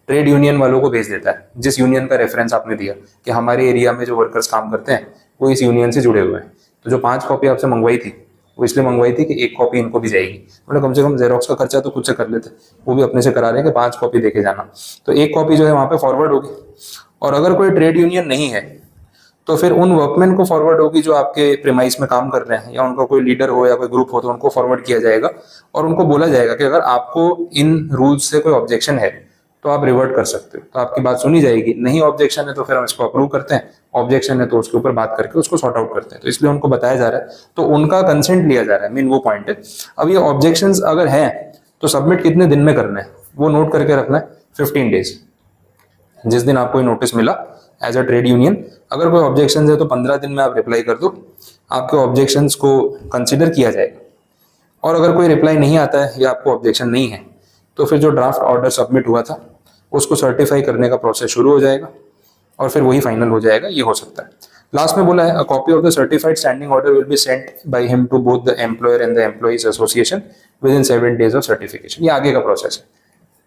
ट्रेड यूनियन वालों को भेज देता है, जिस यूनियन का रेफरेंस आपने दिया कि हमारे एरिया में जो वर्कर्स काम करते हैं वो इस यूनियन से जुड़े हुए हैं। तो जो 5 कॉपी आपसे मंगवाई थी वो इसलिए मंगवाई थी कि एक कॉपी इनको भी जाएगी, मतलब कम से कम जेरोक्स का खर्चा तो खुद से कर लेते, वो भी अपने से करा रहे हैं कि 5 कॉपी देके जाना। तो एक कॉपी जो है वहाँ पे फॉरवर्ड होगी। और अगर कोई ट्रेड यूनियन नहीं है तो फिर उन वर्कमैन को फॉरवर्ड होगी जो आपके प्रेमाइस में काम कर रहे हैं, या उनका कोई लीडर हो या कोई ग्रुप हो तो उनको फॉरवर्ड किया जाएगा और उनको बोला जाएगा कि अगर आपको इन रूल्स से कोई ऑब्जेक्शन है तो आप रिवर्ट कर सकते हो। तो आपकी बात सुनी जाएगी, नहीं ऑब्जेक्शन है तो फिर हम इसको अप्रूव करते हैं, ऑब्जेक्शन है तो उसके ऊपर बात करके उसको सॉर्ट आउट करते हैं। तो इसलिए उनको बताया जा रहा है, तो उनका कंसेंट लिया जा रहा है, मेन वो पॉइंट है। अब ये ऑब्जेक्शंस अगर हैं तो सबमिट कितने दिन में करना है वो नोट करके रखना है, 15 डेज। जिस दिन आपको नोटिस मिला एज अ ट्रेड यूनियन, अगर कोई ऑब्जेक्शन है तो 15 दिन में आप रिप्लाई कर दो, आपके ऑब्जेक्शंस को कंसिडर किया जाएगा। और अगर कोई रिप्लाई नहीं आता है या आपको ऑब्जेक्शन नहीं है तो फिर जो ड्राफ्ट ऑर्डर सबमिट हुआ था उसको सर्टिफाई करने का प्रोसेस शुरू हो जाएगा और फिर वही फाइनल हो जाएगा, ये हो सकता है। लास्ट में बोला है a copy of the certified standing order will be sent by him to both the employer and the employees association within 7 days of certification. ये आगे का प्रोसेस है।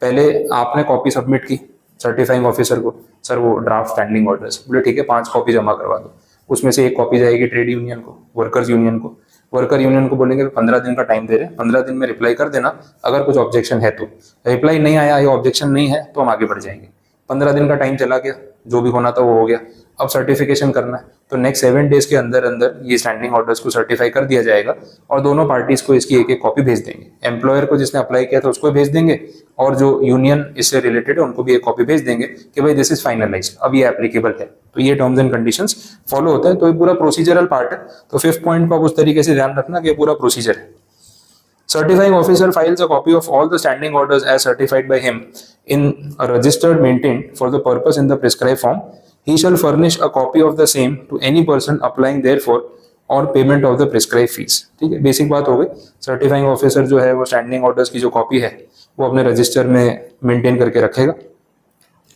पहले आपने कॉपी सबमिट की सर्टिफाइंग ऑफिसर को, सर वो ड्राफ्ट स्टैंडिंग ऑर्डर्स, बोले ठीक है 5 कॉपी जमा करवा दो। उसमें से एक कॉपी जाएगी ट्रेड यूनियन को, वर्कर्स यूनियन को। वर्कर यूनियन को बोलेंगे 15 दिन का टाइम दे रहे हैं, 15 दिन में रिप्लाई कर देना अगर कुछ ऑब्जेक्शन है तो। रिप्लाई नहीं आया या ऑब्जेक्शन नहीं है तो हम आगे बढ़ जाएंगे। 15 दिन का टाइम चला गया, जो भी होना था वो हो गया। अब सर्टिफिकेशन करना है तो नेक्स्ट 7 days के अंदर अंदर ये स्टैंडिंग ऑर्डर्स को सर्टिफाई कर दिया जाएगा और दोनों पार्टीज को इसकी एक एक कॉपी भेज देंगे। एम्प्लॉयर को जिसने अप्लाई किया था उसको भेज देंगे और जो यूनियन इससे रिलेटेड है उनको भी एक कॉपी भेज देंगे कि भाई दिस इज फाइनलाइज्ड, अब ये एप्लीकेबल है। तो ये टर्म्स एंड कंडीशंस फॉलो होता है। तो ये पूरा प्रोसीजरल पार्ट है। तो 5th पॉइंट को आप उस तरीके से ध्यान रखना कि ये पूरा प्रोसीजर है। Certifying officer files a copy of all the standing orders as certified by him in a registered maintained for the purpose in the prescribed form. He shall furnish a copy of the same to any person applying therefor or payment of the prescribed fees। ठीक है, बेसिक बात हो गई। सर्टिफाइंग ऑफिसर जो है वो स्टैंडिंग ऑर्डर्स की जो कॉपी है वो अपने रजिस्टर में मेंटेन करके रखेगा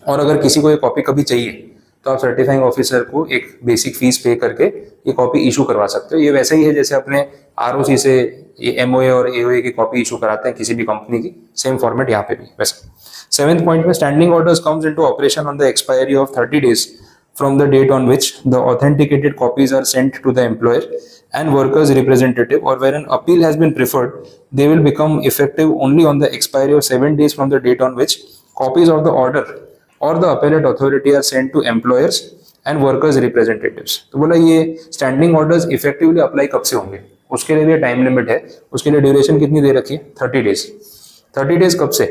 और अगर किसी को ये कॉपी कभी चाहिए तो आप सर्टिफाइंग ऑफिसर को एक बेसिक फीस पे करके ये कॉपी इशू करवा सकते हो। ये वैसे ही है जैसे अपने आरओसी से ये एमओए और एओए की कॉपी इशू कराते हैं किसी भी कंपनी की, सेम फॉर्मेट यहाँ पे भी वैसे। 7th पॉइंट में standing orders comes into operation on the expiry of 30 days from the date on which the authenticated copies are sent to the employer and workers representative, or where an appeal has been preferred, they will become effective only on the expiry of 7 days from the date on which copies of the order or the appellate authority are sent to employers and workers representatives। तो बोला ये स्टैंडिंग ऑर्डर्स इफेक्टिवली अप्लाई कब से होंगे, उसके लिए भी टाइम लिमिट है। उसके लिए ड्यूरेशन कितनी दे रखी है, 30 days। 30 days कब से,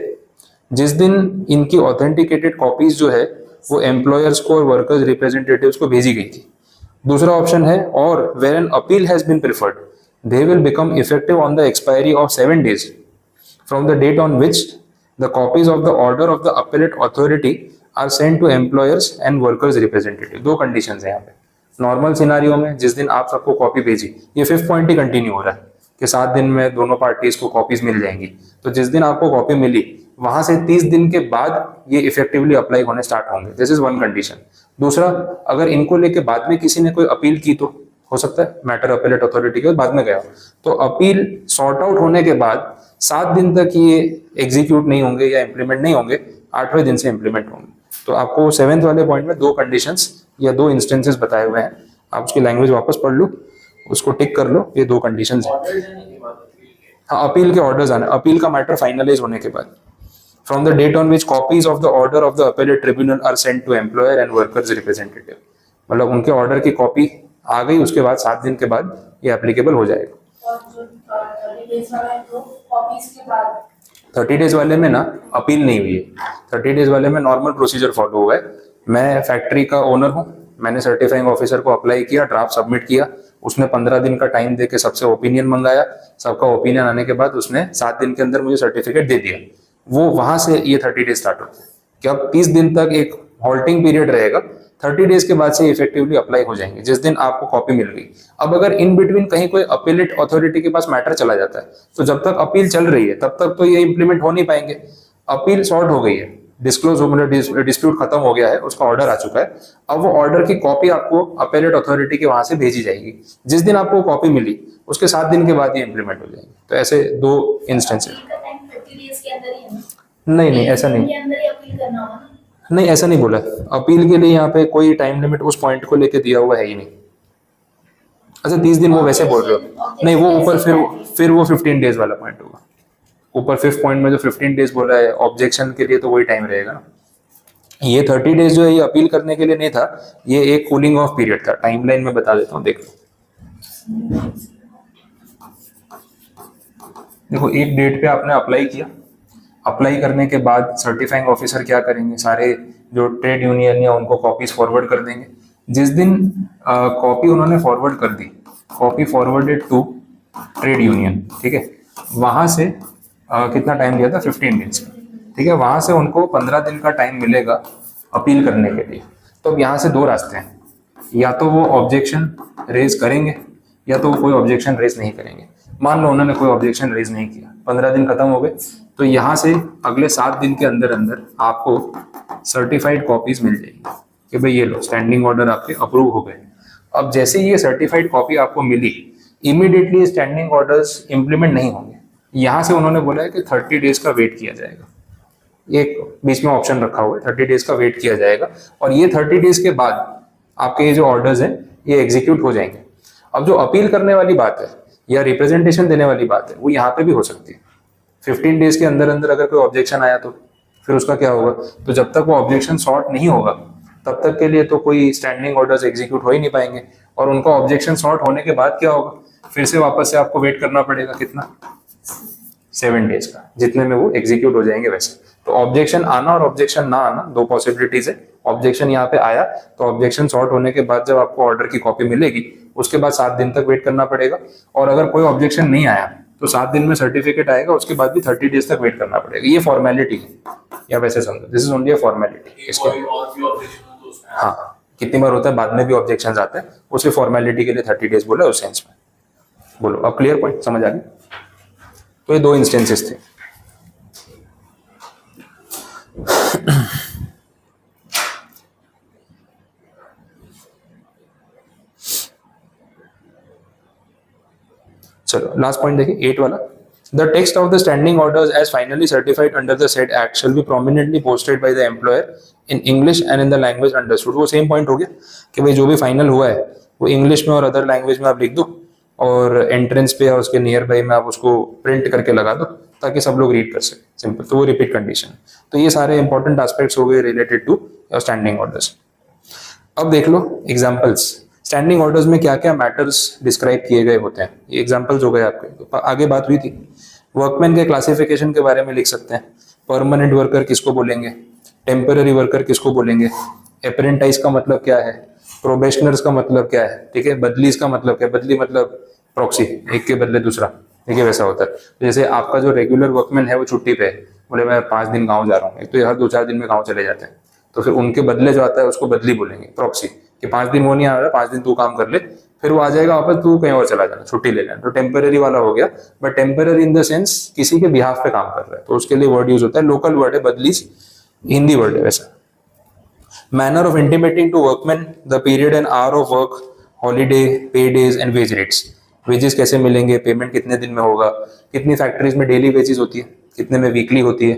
जिस दिन इनकी ऑथेंटिकेटेड कॉपीज जो है वो एम्प्लॉयर्स को और वर्कर्स रिप्रेजेंटेटिव्स को भेजी गई थी। दूसरा ऑप्शन है और where an appeal has been preferred they will become effective on the expiry of 7 days from the date on which the copies of the order of the appellate authority are sent to employers and workers representative. दो कंडीशंस हैं यहाँ पे. नॉर्मल सिनारियो में जिस दिन आप सबको कॉपी भेजी, ये 5th पॉइंट ही कंटिन्यू हो रहा है कि 7 दिन में दोनों पार्टीज को कॉपीज मिल जाएंगी. तो जिस दिन आपको कॉपी मिली वहां से 30 दिन के बाद ये इफेक्टिवली अप्लाई होने स्टार्ट होंगे. This is one condition. दूसरा, अगर इनको लेके बाद में किसी ने कोई अपील की तो हो सकता है मैटर अपीलेट अथॉरिटी के बाद में गया, तो अपील सॉर्ट आउट होने के बाद 7 दिन तक ये एग्जीक्यूट नहीं होंगे या इंप्लीमेंट नहीं होंगे, 8वें दिन से इंप्लीमेंट होंगे. तो आपको 7th वाले पॉइंट में 2 कंडीशंस या 2 इंस्टेंसेस बताए हुए हैं. आप उसकी लैंग्वेज वापस पढ़ लो, उसको टिक कर लो. ये 2 कंडीशंस हैं. हाँ, अपील के ऑर्डर्स आने, अपील का मैटर फाइनलाइज होने के बाद. From the date on which copies of the order of the appellate tribunal are sent to employer and workers representative. मतलब उनके ऑर्डर की कॉपी आ गई, उसके बाद 7 दिन के बाद ये एप्लीकेबल हो जाएगा. 30 डेज वाले में ना अपील नहीं हुई है. 30 डेज वाले में नॉर्मल प्रोसीजर फॉलो हुआ है. मैं फैक्ट्री का ओनर हूँ, मैंने सर्टिफाइंग ऑफिसर को अप्लाई किया, ड्राफ्ट सबमिट किया, उसने 15 दिन का टाइम देके सबसे ओपिनियन मंगाया. सबका ओपिनियन आने के बाद उसने 7 दिन के अंदर मुझे सर्टिफिकेट दे दिया. वो वहां से ये 30 डेज स्टार्ट होते हैं कि अब 30 दिन तक एक हॉल्टिंग पीरियड रहेगा. 30 डेज के बाद से इफेक्टिवली अप्लाई हो जाएंगे जिस दिन आपको कॉपी मिल गई. अब अगर इन बिटवीन कहीं कोई अपीलेट अथॉरिटी के पास मैटर चला जाता है तो जब तक अपील चल रही है तब तक तो ये इंप्लीमेंट हो नहीं पाएंगे. अपील सॉर्ट हो गई है, डिस्क्लोज हो, मतलब डिस्प्यूट खत्म हो गया है, उसका ऑर्डर आ चुका है. अब वो ऑर्डर की कॉपी आपको अपीलेट अथॉरिटी के वहां से भेजी जाएगी. जिस दिन आपको कॉपी मिली उसके 7 दिन के बाद ये इंप्लीमेंट हो जाएंगे. तो ऐसे 2 इंस्टेंसेस. नहीं, ऐसा नहीं, ऐसा नहीं बोला. अपील के लिए यहाँ पे कोई टाइम लिमिट उस पॉइंट को लेके दिया हुआ है ही नहीं. अच्छा, 30 दिन वो वैसे बोल रहे हो? नहीं, वो ऊपर फिर वो 15 डेज वाला पॉइंट होगा. ऊपर 5th पॉइंट में जो 15 डेज बोला है ऑब्जेक्शन के लिए, तो वही टाइम रहेगा. ये 30 डेज जो है ये अपील करने के लिए नहीं था, ये एक कूलिंग ऑफ पीरियड था. टाइमलाइन में बता देता हूँ, देख लो. देखो, एक डेट पे आपने अप्लाई किया. अप्लाई करने के बाद सर्टिफाइंग ऑफिसर क्या करेंगे, सारे जो ट्रेड यूनियन या उनको कॉपीज फॉरवर्ड कर देंगे. जिस दिन कॉपी उन्होंने फॉरवर्ड कर दी, copy forwarded to trade union, ठीक है, वहां से कितना टाइम दिया था? 15 डेज. ठीक है, वहां से उनको 15 दिन का टाइम मिलेगा अपील करने के लिए. तो अब यहाँ से 2 रास्ते हैं, या तो वो ऑब्जेक्शन रेज करेंगे या तो वो कोई ऑब्जेक्शन रेज नहीं करेंगे. मान लो उन्होंने कोई ऑब्जेक्शन रेज नहीं किया, 15 दिन खत्म हो गए, तो यहाँ से अगले 7 दिन के अंदर अंदर आपको सर्टिफाइड कॉपीज मिल जाएगी कि भाई ये लो, स्टैंडिंग ऑर्डर आपके अप्रूव हो गए. अब जैसे ये सर्टिफाइड कॉपी आपको मिली, इमीडिएटली स्टैंडिंग ऑर्डर्स इंप्लीमेंट नहीं होंगे. यहाँ से उन्होंने बोला है कि 30 डेज का वेट किया जाएगा. एक बीच में ऑप्शन रखा हुआ है, 30 डेज का वेट किया जाएगा, और ये 30 डेज के बाद आपके ये जो ऑर्डर्स हैं ये एग्जीक्यूट हो जाएंगे. अब जो अपील करने वाली बात है या रिप्रेजेंटेशन देने वाली बात है, वो यहाँ पे भी हो सकती है. 15 डेज के अंदर अंदर अगर कोई ऑब्जेक्शन आया तो फिर उसका क्या होगा? तो जब तक वो ऑब्जेक्शन सॉर्ट नहीं होगा तब तक के लिए तो कोई स्टैंडिंग ऑर्डर्स एग्जीक्यूट हो ही नहीं पाएंगे. और उनका ऑब्जेक्शन सॉर्ट होने के बाद क्या होगा? फिर से वापस से आपको वेट करना पड़ेगा. कितना? 7 डेज का, जितने में वो एग्जीक्यूट हो जाएंगे वैसे. तो ऑब्जेक्शन आना और ऑब्जेक्शन ना आना, 2 पॉसिबिलिटीज है. ऑब्जेक्शन यहाँ पे आया तो ऑब्जेक्शन सॉर्ट होने के बाद जब आपको ऑर्डर की कॉपी मिलेगी उसके बाद 7 दिन तक वेट करना पड़ेगा. और अगर कोई ऑब्जेक्शन नहीं आया तो 7 दिन में सर्टिफिकेट आएगा, उसके बाद भी 30 डेज तक वेट करना पड़ेगा. ये फॉर्मेलिटी है, या वैसे समझो, this is only a formality. इसके हाँ, कितनी बार होता है बाद में भी ऑब्जेक्शन आते हैं, उसे फॉर्मेलिटी के लिए 30 डेज बोला उस सेंस में. बोलो, अब क्लियर पॉइंट समझ आ गया? तो ये 2 इंस्टेंसेस थे. चलो लास्ट पॉइंट देखिए, 8 वाला. The text of the standing orders as finally certified under the said act shall be prominently posted by the employer in English and in the language understood. वो सेम पॉइंट हो गया कि भाई जो भी फाइनल हुआ है वो इंग्लिश में और अदर लैंग्वेज में आप लिख दो, और एंट्रेंस पे या उसके नियर बाई में आप उसको प्रिंट करके लगा दो ताकि सब लोग रीड कर सके. सिंपल. तो वो रिपीट कंडीशन. तो ये सारे इंपॉर्टेंट एस्पेक्ट्स हो गए रिलेटेड टू स्टैंडिंग ऑर्डर्स. अब देख लो एग्जाम्पल्स. स्टैंडिंग ऑर्डर्स में क्या क्या मैटर्स डिस्क्राइब किए गए होते हैं, ये एग्जांपल्स हो गए आपके. तो आगे बात हुई थी वर्कमैन के क्लासिफिकेशन के बारे में लिख सकते हैं. परमानेंट वर्कर किसको बोलेंगे, टेम्पररी वर्कर किसको बोलेंगे, अप्रेंटाइज का मतलब क्या है, प्रोबेशनर्स का मतलब क्या है, ठीक है, बदलीज का मतलब क्या है, बदली मतलब प्रॉक्सी, एक के बदले दूसरा, ठीक है, वैसा होता है। तो जैसे आपका जो रेगुलर वर्कमैन है वो छुट्टी पे है, बोले मैं 5 दिन गाँव जा रहा हूँ, एक तो ये हर 2-4 दिन में गाँव चले जाते हैं, तो फिर उनके बदले जो आता है उसको बदली बोलेंगे, प्रॉक्सी, कि 5 दिन वो नहीं आ रहा, 5 दिन तू काम कर ले, फिर वो आ जाएगा वापस, तू कहीं और चला जाना, छुट्टी ले लेना, तो टेम्पररी वाला हो गया। But temporary in the sense किसी के बिहाफ पे काम कर रहा है, तो उसके लिए वर्ड यूज होता है, लोकल वर्ड है बदलीज, हिंदी वर्ड है वैसा। Manner of intimating to workman the period and hour of work, holiday, pay days and wage rates, wages कैसे मिलेंगे, पेमेंट कितने दिन में होगा, कितनी फैक्ट्रीज में डेली वेजेस होती है, कितने में वीकली होती है,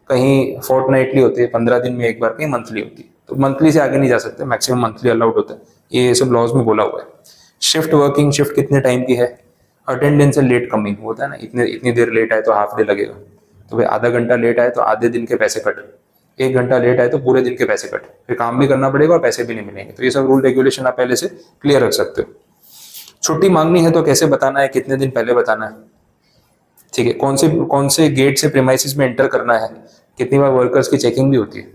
कहीं फोर्टनाइटली होती है, 15 दिन में एक बार, कहीं मंथली होती है, तो मंथली से आगे नहीं जा सकते, मैक्सिमम मंथली अलाउड होता है, ये सब लॉज में बोला हुआ है। शिफ्ट वर्किंग, शिफ्ट कितने टाइम की है, अटेंडेंस एंड लेट कमिंग होता है ना, इतनी देर लेट आए तो हाफ डे लगेगा, तो भाई आधा घंटा लेट आए तो आधे दिन के पैसे कट, 1 घंटा लेट आए तो पूरे दिन के पैसे कट, फिर काम भी करना पड़ेगा और पैसे भी नहीं मिलेंगे, तो ये सब रूल रेगुलेशन आप पहले से क्लियर रख सकते हो। छुट्टी मांगनी है तो कैसे बताना है, कितने दिन पहले बताना है, ठीक है, कौन से गेट से प्रीमाइसिस में एंटर करना है, कितनी बार वर्कर्स की चेकिंग भी होती है,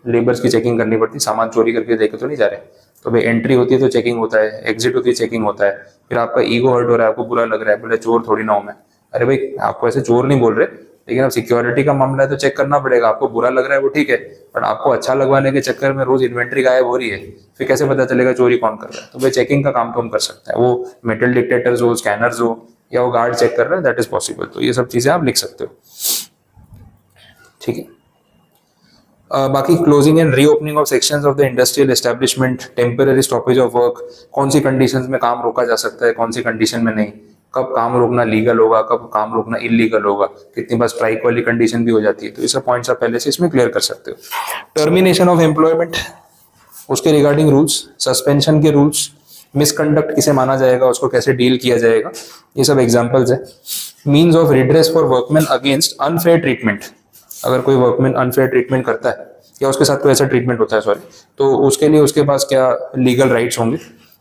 लेबर्स की चेकिंग करनी पड़ती है, सामान चोरी करके लेके तो नहीं जा रहे, तो भाई एंट्री होती है तो चेकिंग होता है, एग्जिट होती है चेकिंग होता है, फिर आपका ईगो हर्ट हो रहा है, आपको बुरा लग रहा है, बोले चोर थोड़ी ना हूं मैं, अरे भाई आपको ऐसे चोर नहीं बोल रहे, लेकिन अब सिक्योरिटी का मामला है तो चेक करना पड़ेगा, आपको बुरा लग रहा है वो ठीक है, बट आपको अच्छा लगवाने के चक्कर में रोज इन्वेंट्री गायब हो रही है, फिर कैसे पता चलेगा चोरी कौन कर रहा है, तो भाई चेकिंग का काम तो हम कर सकते हैं, वो मेटल डिटेक्टर्स हो, स्कैनर्स हो, या वो गार्ड चेक कर रहा है, दैट इज पॉसिबल, तो ये सब चीजें आप लिख सकते हो, ठीक है। बाकी closing and reopening of sections of the industrial establishment, temporary stoppage of work, कौन सी कंडीशंस में काम रोका जा सकता है, कौन सी कंडीशन में नहीं, कब काम रोकना लीगल होगा, कब काम रोकना इलीगल होगा, कितनी बार स्ट्राइक वाली कंडीशन भी हो जाती है, तो ये सब पॉइंट्स आप पहले से इसमें क्लियर कर सकते हो। टर्मिनेशन ऑफ एम्प्लॉयमेंट, उसके रिगार्डिंग रूल्स, सस्पेंशन के रूल्स, मिसकंडक्ट किसे माना जाएगा, उसको कैसे डील किया जाएगा, ये सब एग्जाम्पल्स है। Means of redress for workman against unfair treatment, अगर कोई वर्कमैन अनफेयर ट्रीटमेंट करता है या उसके साथ कोई ऐसा ट्रीटमेंट होता है सॉरी, तो उसके लिए उसके पास क्या लीगल राइट्स होंगे,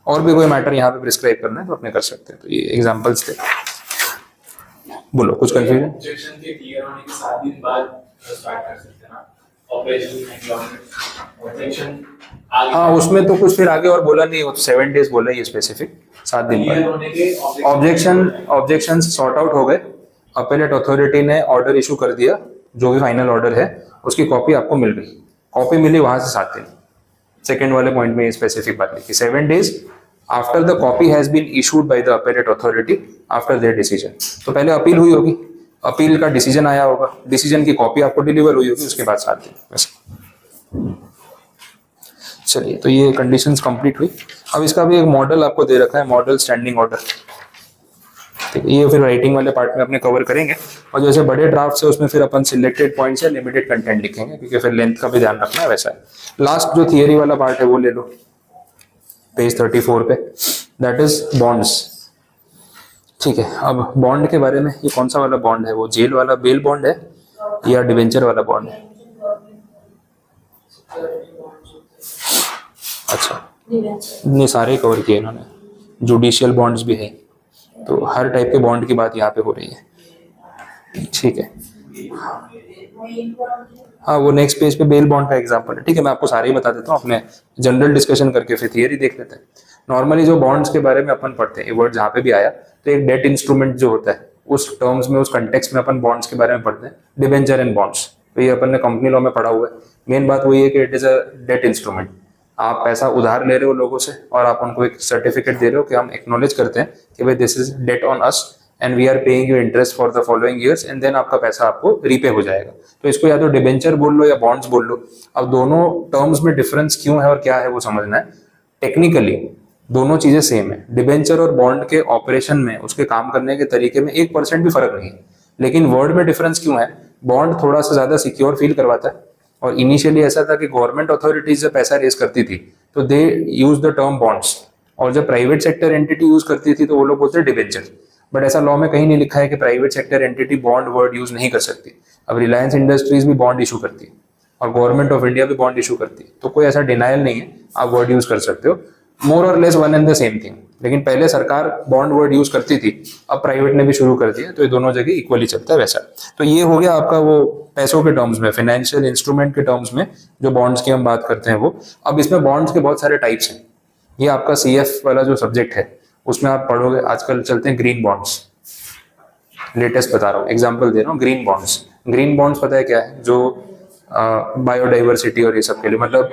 और भी कोई मैटर यहाँ पे प्रिस्क्राइब करना है तो अपने कर सकते हैं, तो ये एग्जांपल्स थे। बोलो कुछ कंफ्यूजन? ऑब्जेक्शन के क्लियर होने के 7 दिन बाद स्टार्ट कर सकते हैं ना ऑपरेशन ऑब्जेक्शन आगे। हाँ उसमें तो कुछ फिर आगे और बोला नहीं, वो 7 डेज बोला ये स्पेसिफिक, 7 दिन क्लियर बाद। होने के ऑब्जेक्शन सॉर्ट आउट हो गए, अपीलेट अथॉरिटी ने ऑर्डर इशू कर दिया, जो भी फाइनल ऑर्डर है उसकी कॉपी आपको मिल गई, कॉपी मिली वहां से 7 दिन, सेकेंड वाले पॉइंट में स्पेसिफिक बात लिखी, 7 days after the copy has been issued by the appellate authority after their decision, तो पहले अपील हुई होगी, अपील का डिसीजन आया होगा, डिसीजन की कॉपी आपको डिलीवर हुई होगी, उसके बाद 7 दिन वैसे। चलिए तो ये कंडीशंस कंप्लीट हुई। अब इसका भी एक मॉडल आपको दे रखा है, मॉडल स्टैंडिंग ऑर्डर, ठीक है, ये फिर राइटिंग वाले पार्ट में अपने कवर करेंगे, और जैसे बड़े ड्राफ्ट है उसमें फिर अपन सिलेक्टेड पॉइंट्स या लिमिटेड कंटेंट लिखेंगे, क्योंकि फिर लेंथ का भी ध्यान रखना है वैसा है। लास्ट जो थियरी वाला पार्ट है वो ले लो पेज 34 पे, दैट इज बॉन्ड्स, ठीक है। अब बॉन्ड के बारे में, ये कौन सा वाला बॉन्ड है, वो जेल वाला बेल बॉन्ड है या डिवेंचर वाला बॉन्ड है? अच्छा नहीं, सारे कवर किए इन्होंने, जुडिशियल बॉन्ड्स भी है, तो हर टाइप के बॉन्ड की बात यहाँ पे हो रही है, ठीक है। हाँ वो नेक्स्ट पेज पे बेल बॉन्ड का एग्जांपल है, ठीक है, मैं आपको सारे ही बता देता हूँ, अपने जनरल डिस्कशन करके फिर थियरी देख लेते हैं। नॉर्मली जो बॉन्ड्स के बारे में अपन पढ़ते हैं, ये वर्ड जहाँ पे भी आया, तो एक डेट इंस्ट्रूमेंट जो होता है उस टर्म्स में, उस कंटेक्स्ट में अपन बॉन्ड्स के बारे में पढ़ते हैं, डिबेंचर एंड बॉन्ड्स, तो ये अपन ने कंपनी लॉ में पढ़ा हुआ है। मेन बात वही है कि it is a debt instrument, आप पैसा उधार ले रहे हो लोगों से और आप उनको एक सर्टिफिकेट दे रहे हो कि हम एक्नॉलेज करते हैं कि भाई this is debt on us and we are paying you interest for the following years, and then आपका पैसा आपको रीपे हो जाएगा, तो इसको या तो डिबेंचर बोल लो या बॉन्ड्स बोल लो। अब दोनों टर्म्स में डिफरेंस क्यों है और क्या है वो समझना है। टेक्निकली दोनों चीजें सेम है, डिबेंचर और बॉन्ड के ऑपरेशन में, उसके काम करने के तरीके में 1% भी फर्क नहीं है, लेकिन वर्ड में डिफरेंस क्यों है। बॉन्ड थोड़ा सा ज्यादा सिक्योर फील करवाता है, और इनिशियली ऐसा था कि गवर्नमेंट अथॉरिटीज जब पैसा रेज करती थी तो दे यूज द टर्म बॉन्ड्स, और जब प्राइवेट सेक्टर एंटिटी यूज करती थी तो वो लोग बोलते हैं डिबेंचर। बट ऐसा लॉ में कहीं नहीं लिखा है कि private sector entity bond word use नहीं कर सकती। अब रिलायंस इंडस्ट्रीज भी बॉन्ड इशू करती है और गवर्नमेंट ऑफ इंडिया भी बॉन्ड इशू करती है, तो कोई ऐसा डिनाइल नहीं है, आप वर्ड यूज कर सकते हो, मोर और less one and the same thing. लेकिन पहले सरकार बॉन्ड वर्ड यूज करती थी, अब प्राइवेट ने भी शुरू कर दिया, तो ये दोनों जगह इक्वली चलता है वैसा। तो ये हो गया आपका वो पैसों के टर्म्स में, फाइनेंशियल इंस्ट्रूमेंट के टर्म्स में जो बॉन्ड्स की हम बात करते हैं वो। अब इसमें बॉन्ड्स के बहुत सारे टाइप्स हैं, ये आपका CF वाला जो सब्जेक्ट है उसमें आप पढ़ोगे, आजकल चलते हैं ग्रीन बॉन्ड्स, लेटेस्ट बता रहा हूँ, एग्जांपल दे रहा हूँ। ग्रीन बॉन्ड्स, ग्रीन बॉन्ड्स पता है क्या है? जो बायोडाइवर्सिटी और ये सब के लिए, मतलब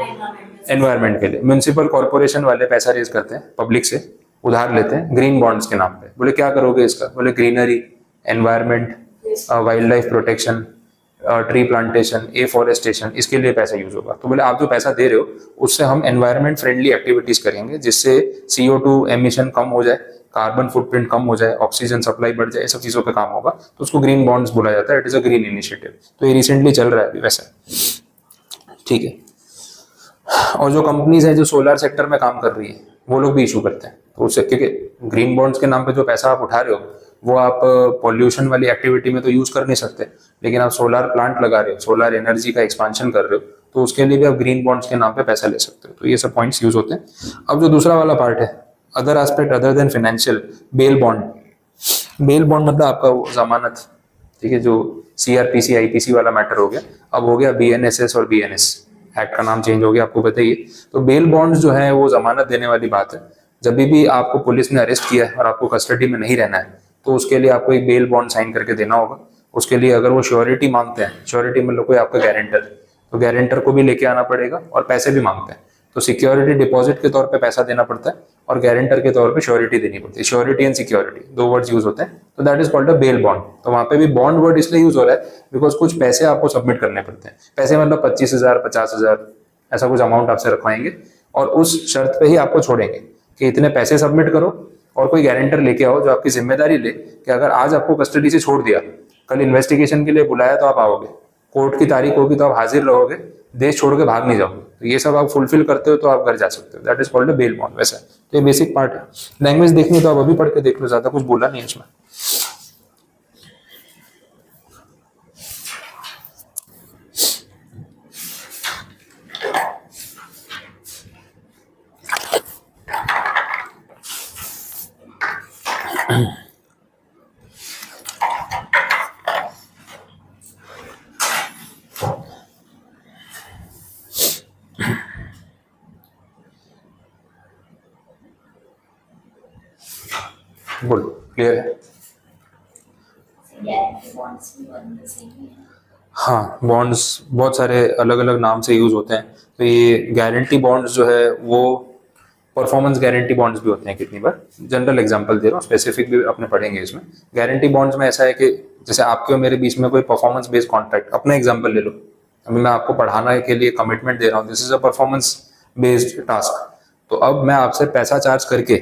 एनवायरनमेंट के लिए म्युनिसिपल कॉर्पोरेशन वाले पैसा रेज करते हैं, पब्लिक से उधार लेते हैं ग्रीन बॉन्ड्स के नाम पे। बोले क्या करोगे इसका? बोले greenery, environment, wild life protection, tree plantation, afforestation, इसके लिए पैसा यूज होगा। तो बोले आप जो पैसा दे रहे हो उससे हम एनवायरनमेंट फ्रेंडली एक्टिविटीज करेंगे, जिससे CO2 एमिशन कम हो जाए, कार्बन फुटप्रिंट कम हो जाए, ऑक्सीजन सप्लाई बढ़ जाए, सब चीजों पे काम होगा, तो उसको ग्रीन बॉन्ड्स बोला जाता है। It is a green initiative. तो ये रिसेंटली चल रहा है अभी वैसा, ठीक है। और जो कंपनीज है जो सोलर सेक्टर में काम कर रही है वो लोग भी इशू करते हैं, तो उससे, क्योंकि ग्रीन बॉन्ड्स के नाम पे जो पैसा आप उठा रहे हो वो आप पॉल्यूशन वाली एक्टिविटी में तो यूज कर नहीं सकते, लेकिन आप सोलर प्लांट लगा रहे हो, सोलर एनर्जी का एक्सपांशन कर रहे हो, तो उसके लिए भी आप ग्रीन बॉन्ड्स के नाम पे पैसा ले सकते हो। तो ये सब पॉइंट्स यूज होते हैं। अब जो दूसरा वाला पार्ट है, other aspect other than financial, bail bond. Bail bond मतलब आपका वो जमानत, ठीक है, जो CRPC IPC वाला मैटर हो गया, अब हो गया BNSS और BNS, एक्ट का नाम चेंज हो गया, आपको बताइए। तो बेल बॉन्ड्स जो है वो जमानत देने वाली बात है। जब भी आपको पुलिस ने अरेस्ट किया है और आपको कस्टडी में नहीं रहना है, तो उसके लिए आपको एक बेल बॉन्ड साइन करके देना होगा। उसके लिए अगर वो श्योरिटी मांगते हैं, श्योरिटी मतलब कोई आपका गारंटर, तो गारंटर को भी लेके आना पड़ेगा, और पैसे भी मांगते हैं, तो सिक्योरिटी डिपॉजिट के तौर पे पैसा देना पड़ता है और गारंटर के तौर पे श्योरिटी देनी पड़ती है। श्योरिटी एंड सिक्योरिटी दो वर्ड्स यूज होते हैं, तो that is called a bail bond. तो वहां पे भी बॉन्ड वर्ड इसलिए यूज हो रहा है बिकॉज कुछ पैसे आपको सबमिट करने पड़ते हैं। पैसे मतलब 25,000 50,000 ऐसा कुछ अमाउंट आपसे रखवाएंगे, और उस शर्त पे ही आपको छोड़ेंगे कि इतने पैसे सबमिट करो और कोई गारंटर लेके आओ जो आपकी जिम्मेदारी ले कि अगर आज आपको कस्टडी से छोड़ दिया, कल इन्वेस्टिगेशन के लिए बुलाया तो आप आओगे, कोर्ट की तारीख होगी तो आप हाजिर रहोगे, देश छोड़ के भाग नहीं जाओगे। तो ये सब आप फुलफिल करते हो तो आप घर जा सकते हो। That is called a bail bond. वैसा तो ये बेसिक पार्ट है। लैंग्वेज देखनी तो आप अभी पढ़ के देख लो, ज्यादा कुछ बोला नहीं इसमें। बोलो, क्लियर है? हाँ, बॉन्ड्स बहुत सारे अलग अलग नाम से यूज होते हैं। तो ये गारंटी बॉन्ड्स जो है वो परफॉर्मेंस गारंटी बॉन्ड्स भी होते हैं कितनी बार। जनरल एग्जांपल दे रहा हूँ, स्पेसिफिक भी अपने पढ़ेंगे इसमें। गारंटी बॉन्ड्स में ऐसा है कि जैसे आपके और मेरे बीच में कोई परफॉर्मेंस बेस्ड कॉन्ट्रैक्ट, अपना एग्जांपल ले लो, अभी मैं आपको पढ़ाने के लिए कमिटमेंट दे रहा हूँ, this is a performance based task. तो अब मैं आपसे पैसा चार्ज करके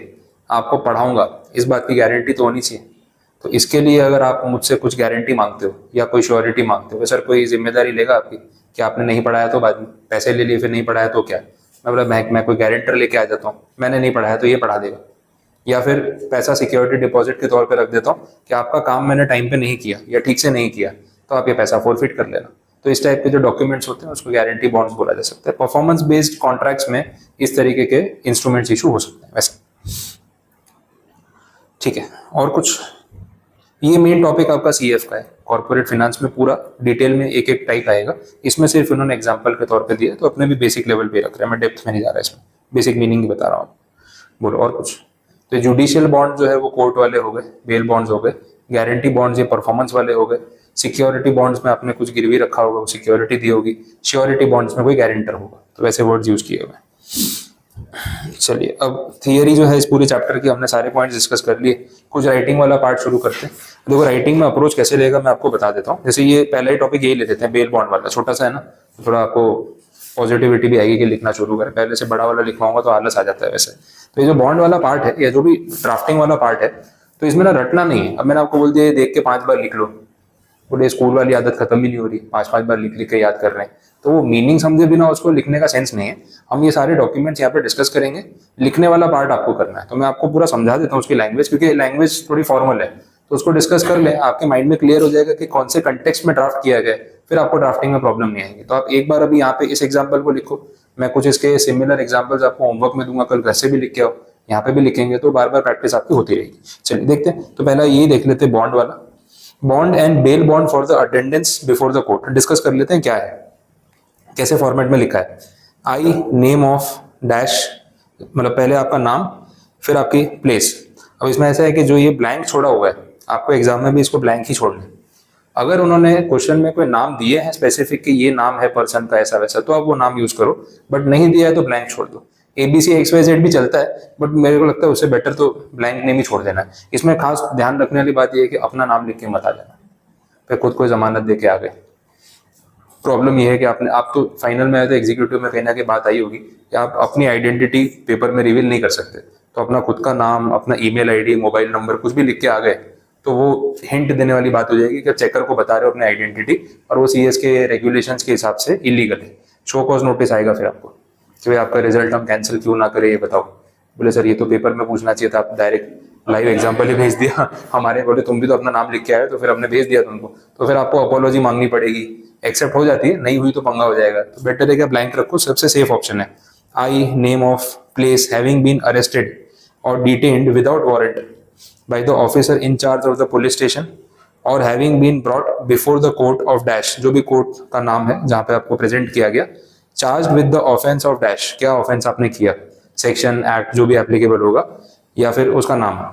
आपको पढ़ाऊंगा, इस बात की गारंटी तो होनी चाहिए। तो इसके लिए अगर आप मुझसे कुछ गारंटी मांगते हो या कोई श्योरिटी मांगते हो, सर कोई जिम्मेदारी लेगा आपकी कि आपने नहीं पढ़ाया तो बाद में पैसे ले लिए, फिर नहीं पढ़ाया तो क्या? मैं बोला मैं कोई गारंटर लेके आ जाता हूँ, मैंने नहीं पढ़ाया तो ये पढ़ा देगा, या फिर पैसा सिक्योरिटी डिपॉजिट के तौर पे रख देता हूँ कि आपका काम मैंने टाइम पे नहीं किया या ठीक से नहीं किया तो आप ये पैसा फॉरफिट कर लेना। तो इस टाइप के जो डॉक्यूमेंट्स होते हैं उसको गारंटी बॉन्ड्स बोला जा सकता है। परफॉर्मेंस बेस्ड कॉन्ट्रैक्ट्स में इस तरीके के इंस्ट्रूमेंट्स इशू हो सकते हैं वैसे, ठीक है। और कुछ? ये मेन टॉपिक आपका CF का है, कॉर्पोरेट फाइनेंस में पूरा डिटेल में एक एक टाइप आएगा। इसमें सिर्फ इन्होंने एग्जांपल के तौर पे दिया, तो अपने भी बेसिक लेवल पे रख रहे हैं, मैं डेप्थ में नहीं जा रहा इसमें, बेसिक मीनिंग ही बता रहा हूँ। बोलो और कुछ? तो जुडिशियल बॉन्ड जो है वो कोर्ट वाले हो गए, बेल बॉन्ड्स हो गए, गारंटी बॉन्ड्स ये परफॉर्मेंस वाले हो गए, सिक्योरिटी बॉन्ड्स में आपने कुछ गिरवी रखा होगा, सिक्योरिटी दी होगी, श्योरिटी बॉन्ड्स में कोई गारंटर होगा, तो वैसे वर्ड्स यूज किए हुए। चलिए, अब थियरी जो है इस पूरे चैप्टर की हमने सारे पॉइंट्स डिस्कस कर लिए। कुछ राइटिंग वाला पार्ट शुरू करते हैं। देखो राइटिंग में अप्रोच कैसे लेगा मैं आपको बता देता हूँ। जैसे ये पहला ही टॉपिक यही ले देते हैं, बेल बॉन्ड वाला, छोटा सा है ना, तो थोड़ा आपको पॉजिटिविटी भी आएगी कि लिखना शुरू करें। पहले से बड़ा वाला लिखवाऊंगा तो आलस आ जाता है वैसे। तो ये जो बॉन्ड वाला पार्ट है या जो भी ड्राफ्टिंग वाला पार्ट है, तो इसमें ना रटना नहीं है। अब मैंने आपको बोल दिया देख के 5 बार लिख लो, पूरे स्कूल वाली आदत खत्म ही नहीं हो रही, 5-5 बार लिख लिख के याद कर रहे हैं, तो वो मीनिंग समझे बिना उसको लिखने का सेंस नहीं है। हम ये सारे डॉक्यूमेंट्स यहाँ पे डिस्कस करेंगे, लिखने वाला पार्ट आपको करना है। तो मैं आपको पूरा समझा देता हूँ उसकी लैंग्वेज, क्योंकि लैंग्वेज थोड़ी फॉर्मल है, तो उसको डिस्कस कर लें, आपके माइंड में क्लियर हो जाएगा कि कौन से कंटेक्स्ट में ड्राफ्ट किया गया, फिर आपको ड्राफ्टिंग में प्रॉब्लम नहीं आएगी। तो आप एक बार अभी यहाँ पे इस एग्जाम्पल को लिखो, मैं कुछ इसके सिमिलर एग्जाम्पल्स आपको होमवर्क में दूंगा, कल घर से भी लिख के आओ, यहाँ पे भी लिखेंगे, तो बार बार प्रैक्टिस आपकी होती रहेगी। चलिए देखते हैं। तो पहला ये देख लेते हैं बॉन्ड वाला, bond and bail bond for the attendance before the court. Discuss कर लेते हैं क्या है, कैसे फॉर्मेट में लिखा है। आई नेम ऑफ डैश मतलब पहले आपका नाम, फिर आपकी प्लेस। अब इसमें ऐसा है कि जो ये ब्लैंक छोड़ा हुआ है, आपको एग्जाम में भी इसको ब्लैंक ही छोड़ना है। अगर उन्होंने क्वेश्चन में कोई नाम दिए हैं स्पेसिफिक कि ये नाम है पर्सन का ऐसा वैसा, तो आप वो नाम यूज करो, बट नहीं दिया है तो ब्लैंक छोड़ दो। ABCXYZ भी चलता है, बट मेरे को लगता है उससे बेटर तो ब्लैंक नेम ही छोड़ देना है। इसमें खास ध्यान रखने वाली बात यह है कि अपना नाम लिख के मत आ जाना, फिर खुद को जमानत दे के आ गए। प्रॉब्लम यह है कि आप तो फाइनल में आए तो एग्जीक्यूटिव में कहीं ना कहीं बात आई होगी कि आप अपनी आइडेंटिटी पेपर में रिवील नहीं कर सकते, तो अपना खुद का नाम, अपना ईमेल आईडी, मोबाइल नंबर कुछ भी लिख के आ गए तो वो हिंट देने वाली बात हो जाएगी कि चेकर को बता रहे हो अपनी आइडेंटिटी, और वो CS के रेगुलेशंस के हिसाब से इलीगल है। शो कॉज नोटिस आएगा फिर आपको कि भाई आपका रिजल्ट हम कैंसिल क्यों ना करें, ये बताओ। बोले सर ये तो पेपर में पूछना चाहिए था, आप डायरेक्ट लाइव एग्जाम्पल ही भेज दिया हमारे। बोले तुम भी तो अपना नाम लिख के आए, तो फिर हमने भेज दिया तुमको, तो फिर आपको अपोलॉजी मांगनी पड़ेगी। एक्सेप्ट हो जाती है, नहीं हुई तो पंगा हो जाएगा। तो बेटर है कि ब्लैंक रखो, सबसे सेफ ऑप्शन है। I, name of place having been arrested और detained without warrant by the officer in charge of the police station or having been brought before the court of dash, जो भी कोर्ट का नाम है जहाँ पे आपको प्रेजेंट किया गया, charged with the offense of dash, क्या ऑफेंस आपने किया, सेक्शन एक्ट जो भी एप्लीकेबल होगा, या फिर उसका नाम,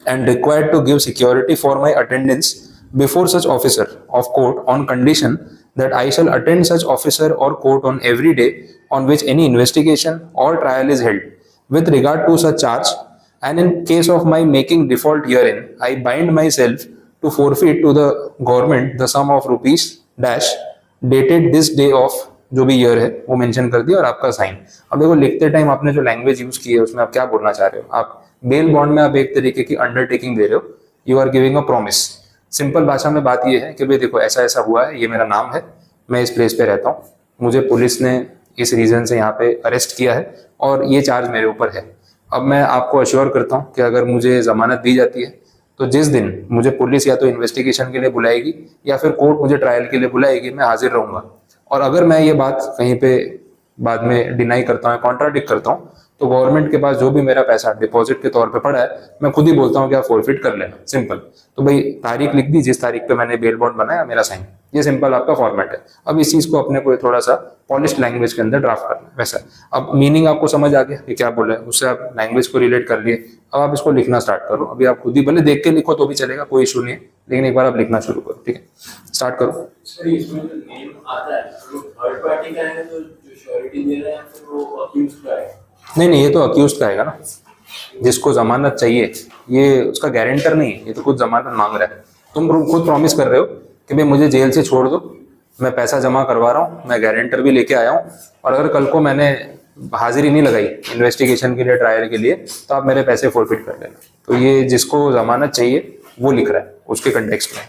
and required to give security for my attendance before such officer of court on condition that I shall attend such officer or court on every day on which any investigation or trial is held with regard to such charge, and in case of my making default herein I bind myself to forfeit to the government the sum of rupees dash dated this day of, जो भी ईयर है वो मेंशन कर दिया और आपका साइन। अब देखो लिखते टाइम आपने जो लैंग्वेज यूज की है उसमें आप क्या बोलना चाह रहे हो। आप बेल बॉन्ड में आप एक तरीके की अंडरटेकिंग दे रहे हो, you are giving a promise. Simple भाषा में बात ये है कि भाई देखो ऐसा ऐसा हुआ है, ये मेरा नाम है, मैं इस प्लेस पे रहता हूँ, मुझे पुलिस ने इस रीजन से यहाँ पे अरेस्ट किया है और ये चार्ज मेरे ऊपर है। अब मैं आपको अश्योर करता हूँ कि अगर मुझे जमानत दी जाती है तो जिस दिन मुझे पुलिस या तो इन्वेस्टिगेशन के लिए बुलाएगी या फिर कोर्ट मुझे ट्रायल के लिए बुलाएगी, मैं हाजिर रहूंगा। और अगर मैं ये बात कहीं पे बाद में डिनाई करता हूँ, कॉन्ट्राडिक्ट करता हूँ, तो गवर्नमेंट के पास जो भी मेरा पैसा डिपॉजिट के तौर पे पड़ा है मैं खुद ही बोलता हूँ कि आप फॉरफिट कर लेना, सिंपल। तो भाई तारीख लिख दी, जिस तारीख पे मैंने बेल बॉन्ड बनाया, मेरा साइन, ये सिंपल आपका फॉर्मेट है। अब इस चीज को अपने को थोड़ा सा पॉलिश्ड लैंग्वेज के अंदर ड्राफ्ट करना है वैसा। अब मीनिंग आपको समझ आ गया कि क्या बोला है, उससे आप लैंग्वेज को रिलेट कर लिए। अब आप इसको लिखना स्टार्ट करो। अभी आप खुद ही भले देख के लिखो तो भी चलेगा, कोई इशू नहीं है, लेकिन एक बार आप लिखना शुरू करो, ठीक है, स्टार्ट करो। सर इसमें जो नेम आता है वो थर्ड पार्टी का है, तो जो श्योरिटी दे रहे हैं फिर वो अक्यूज का है? नहीं, ये तो अक्यूज का आएगा ना, जिसको जमानत चाहिए, ये उसका गारंटर नहीं है, ये तो खुद जमानत मांग रहा है। तुम खुद प्रॉमिस कर रहे हो कि भाई मुझे जेल से छोड़ दो, मैं पैसा जमा करवा रहा हूँ, मैं गारंटर भी लेके आया हूँ, और अगर कल को मैंने हाजिरी नहीं लगाई इन्वेस्टिगेशन के लिए, ट्रायल के लिए, तो आप मेरे पैसे फॉरफिट कर लेना। तो ये जिसको जमानत चाहिए वो लिख रहा है उसके कंटेक्स्ट में।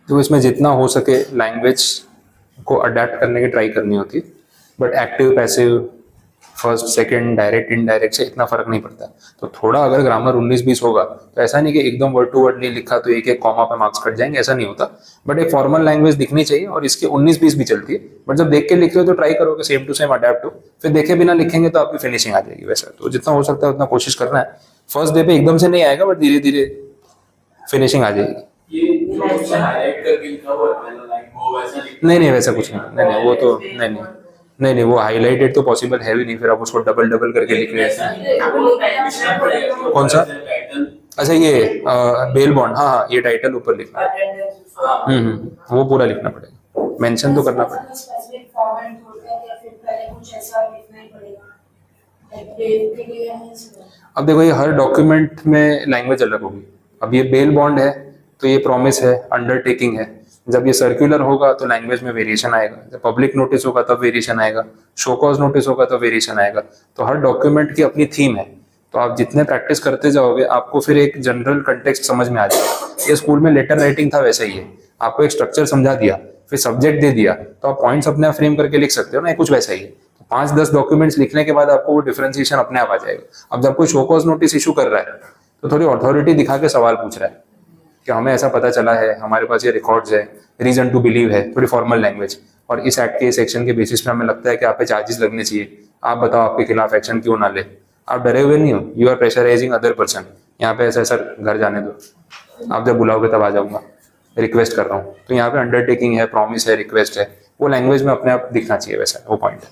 तो इसमें जितना हो सके लैंग्वेज को अडेप्ट करने की ट्राई करनी होती है, but active, passive, first, second, direct, indirect से इतना फर्क नहीं पड़ता। तो थोड़ा अगर ग्रामर 19-20 होगा तो ऐसा नहीं कि एकदम वर्ड टू वर्ड नहीं लिखा तो एक एक कॉमा पे मार्क्स कट जाएंगे, ऐसा नहीं होता। बट एक फॉर्मल लैंग्वेज दिखनी चाहिए और इसके 19-20 भी चलती है। बट जब देख के लिख रहे हो तो ट्राई करो कि सेम टू सेम अडेप्ट हो, फिर देखे बिना लिखेंगे तो आपकी फिनिशिंग आ जाएगी वैसा। तो जितना हो सकता है उतना कोशिश करना है। फर्स्ट डे पे एकदम से नहीं आएगा, बट धीरे धीरे फिनिशिंग आ जाएगी। ये जो ऑप्शन हाईलाइट करके लिखा हुआ है पहला लाइन, वो वैसा नहीं वैसा कुछ नहीं, वो तो नहीं, वो हाईलाइटेड तो पॉसिबल है भी नहीं, फिर आप उसको डबल करके लिख रहे हैं। कौन सा? अच्छा ये बेल बॉन्ड, हाँ ये टाइटल ऊपर लिखना, वो पूरा लिखना पड़ेगा, मेंशन तो करना पड़ेगा। अब देखो ये हर डॉक्यूमेंट में लैंग्वेज अलग होगी। अब ये बेल बॉन्ड है तो ये प्रॉमिस है, अंडरटेकिंग है। जब ये सर्कुलर होगा तो लैंग्वेज में वेरिएशन आएगा, जब पब्लिक नोटिस होगा तब वेरिएशन आएगा, शो कॉज नोटिस होगा तब वेरिएशन आएगा। तो हर डॉक्यूमेंट की अपनी थीम है, तो आप जितने प्रैक्टिस करते जाओगे आपको फिर एक जनरल कंटेक्स्ट समझ में आ जाएगा। ये स्कूल में लेटर राइटिंग था वैसा ही है, आपको एक स्ट्रक्चर समझा दिया, फिर सब्जेक्ट दे दिया, तो आप पॉइंट्स अपने आप फ्रेम करके लिख सकते हो ना, कुछ वैसा ही है। 5-10 डॉक्यूमेंट्स लिखने के बाद आपको वो डिफरेंशिएशन अपने आप आ जाएगा। अब जब कोई शो कॉज नोटिस इशू कर रहा है तो थोड़ी अथॉरिटी दिखा के सवाल पूछ रहा है कि हमें ऐसा पता चला है, हमारे पास ये रिकॉर्ड्स है, रीजन टू बिलीव है, थोड़ी फॉर्मल लैंग्वेज, और इस एक्ट के सेक्शन के बेसिस पे हमें लगता है कि आप पे चार्जेस लगने चाहिए, आप बताओ आपके खिलाफ एक्शन क्यों ना ले। आप डरे हुए नहीं हो, you are pressurising other person. यहाँ पे ऐसा सर घर जाने दो, आप जब बुलाओगे तब आ जाऊंगा, रिक्वेस्ट कर रहा हूँ। तो यहाँ पे अंडरटेकिंग है, प्रॉमिस है, रिक्वेस्ट है, वो लैंग्वेज में अपने आप दिखना चाहिए, वैसा वो पॉइंट है।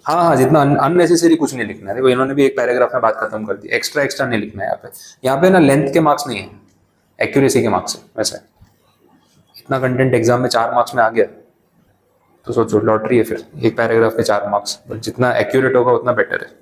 हाँ हाँ, जितना अननेसेसरी कुछ नहीं लिखना है। देखो इन्होंने भी एक पैराग्राफ में बात खत्म कर दी, एक्स्ट्रा एक्स्ट्रा नहीं लिखना है यहाँ पे। यहाँ पे ना लेंथ के मार्क्स नहीं है, एक्यूरेसी के मार्क्स है, वैसा है। इतना कंटेंट एग्जाम में 4 मार्क्स में आ गया तो सोचो लॉटरी है फिर, एक पैराग्राफ के 4 मार्क्स, बट जितना एक्यूरेट होगा उतना बेटर है।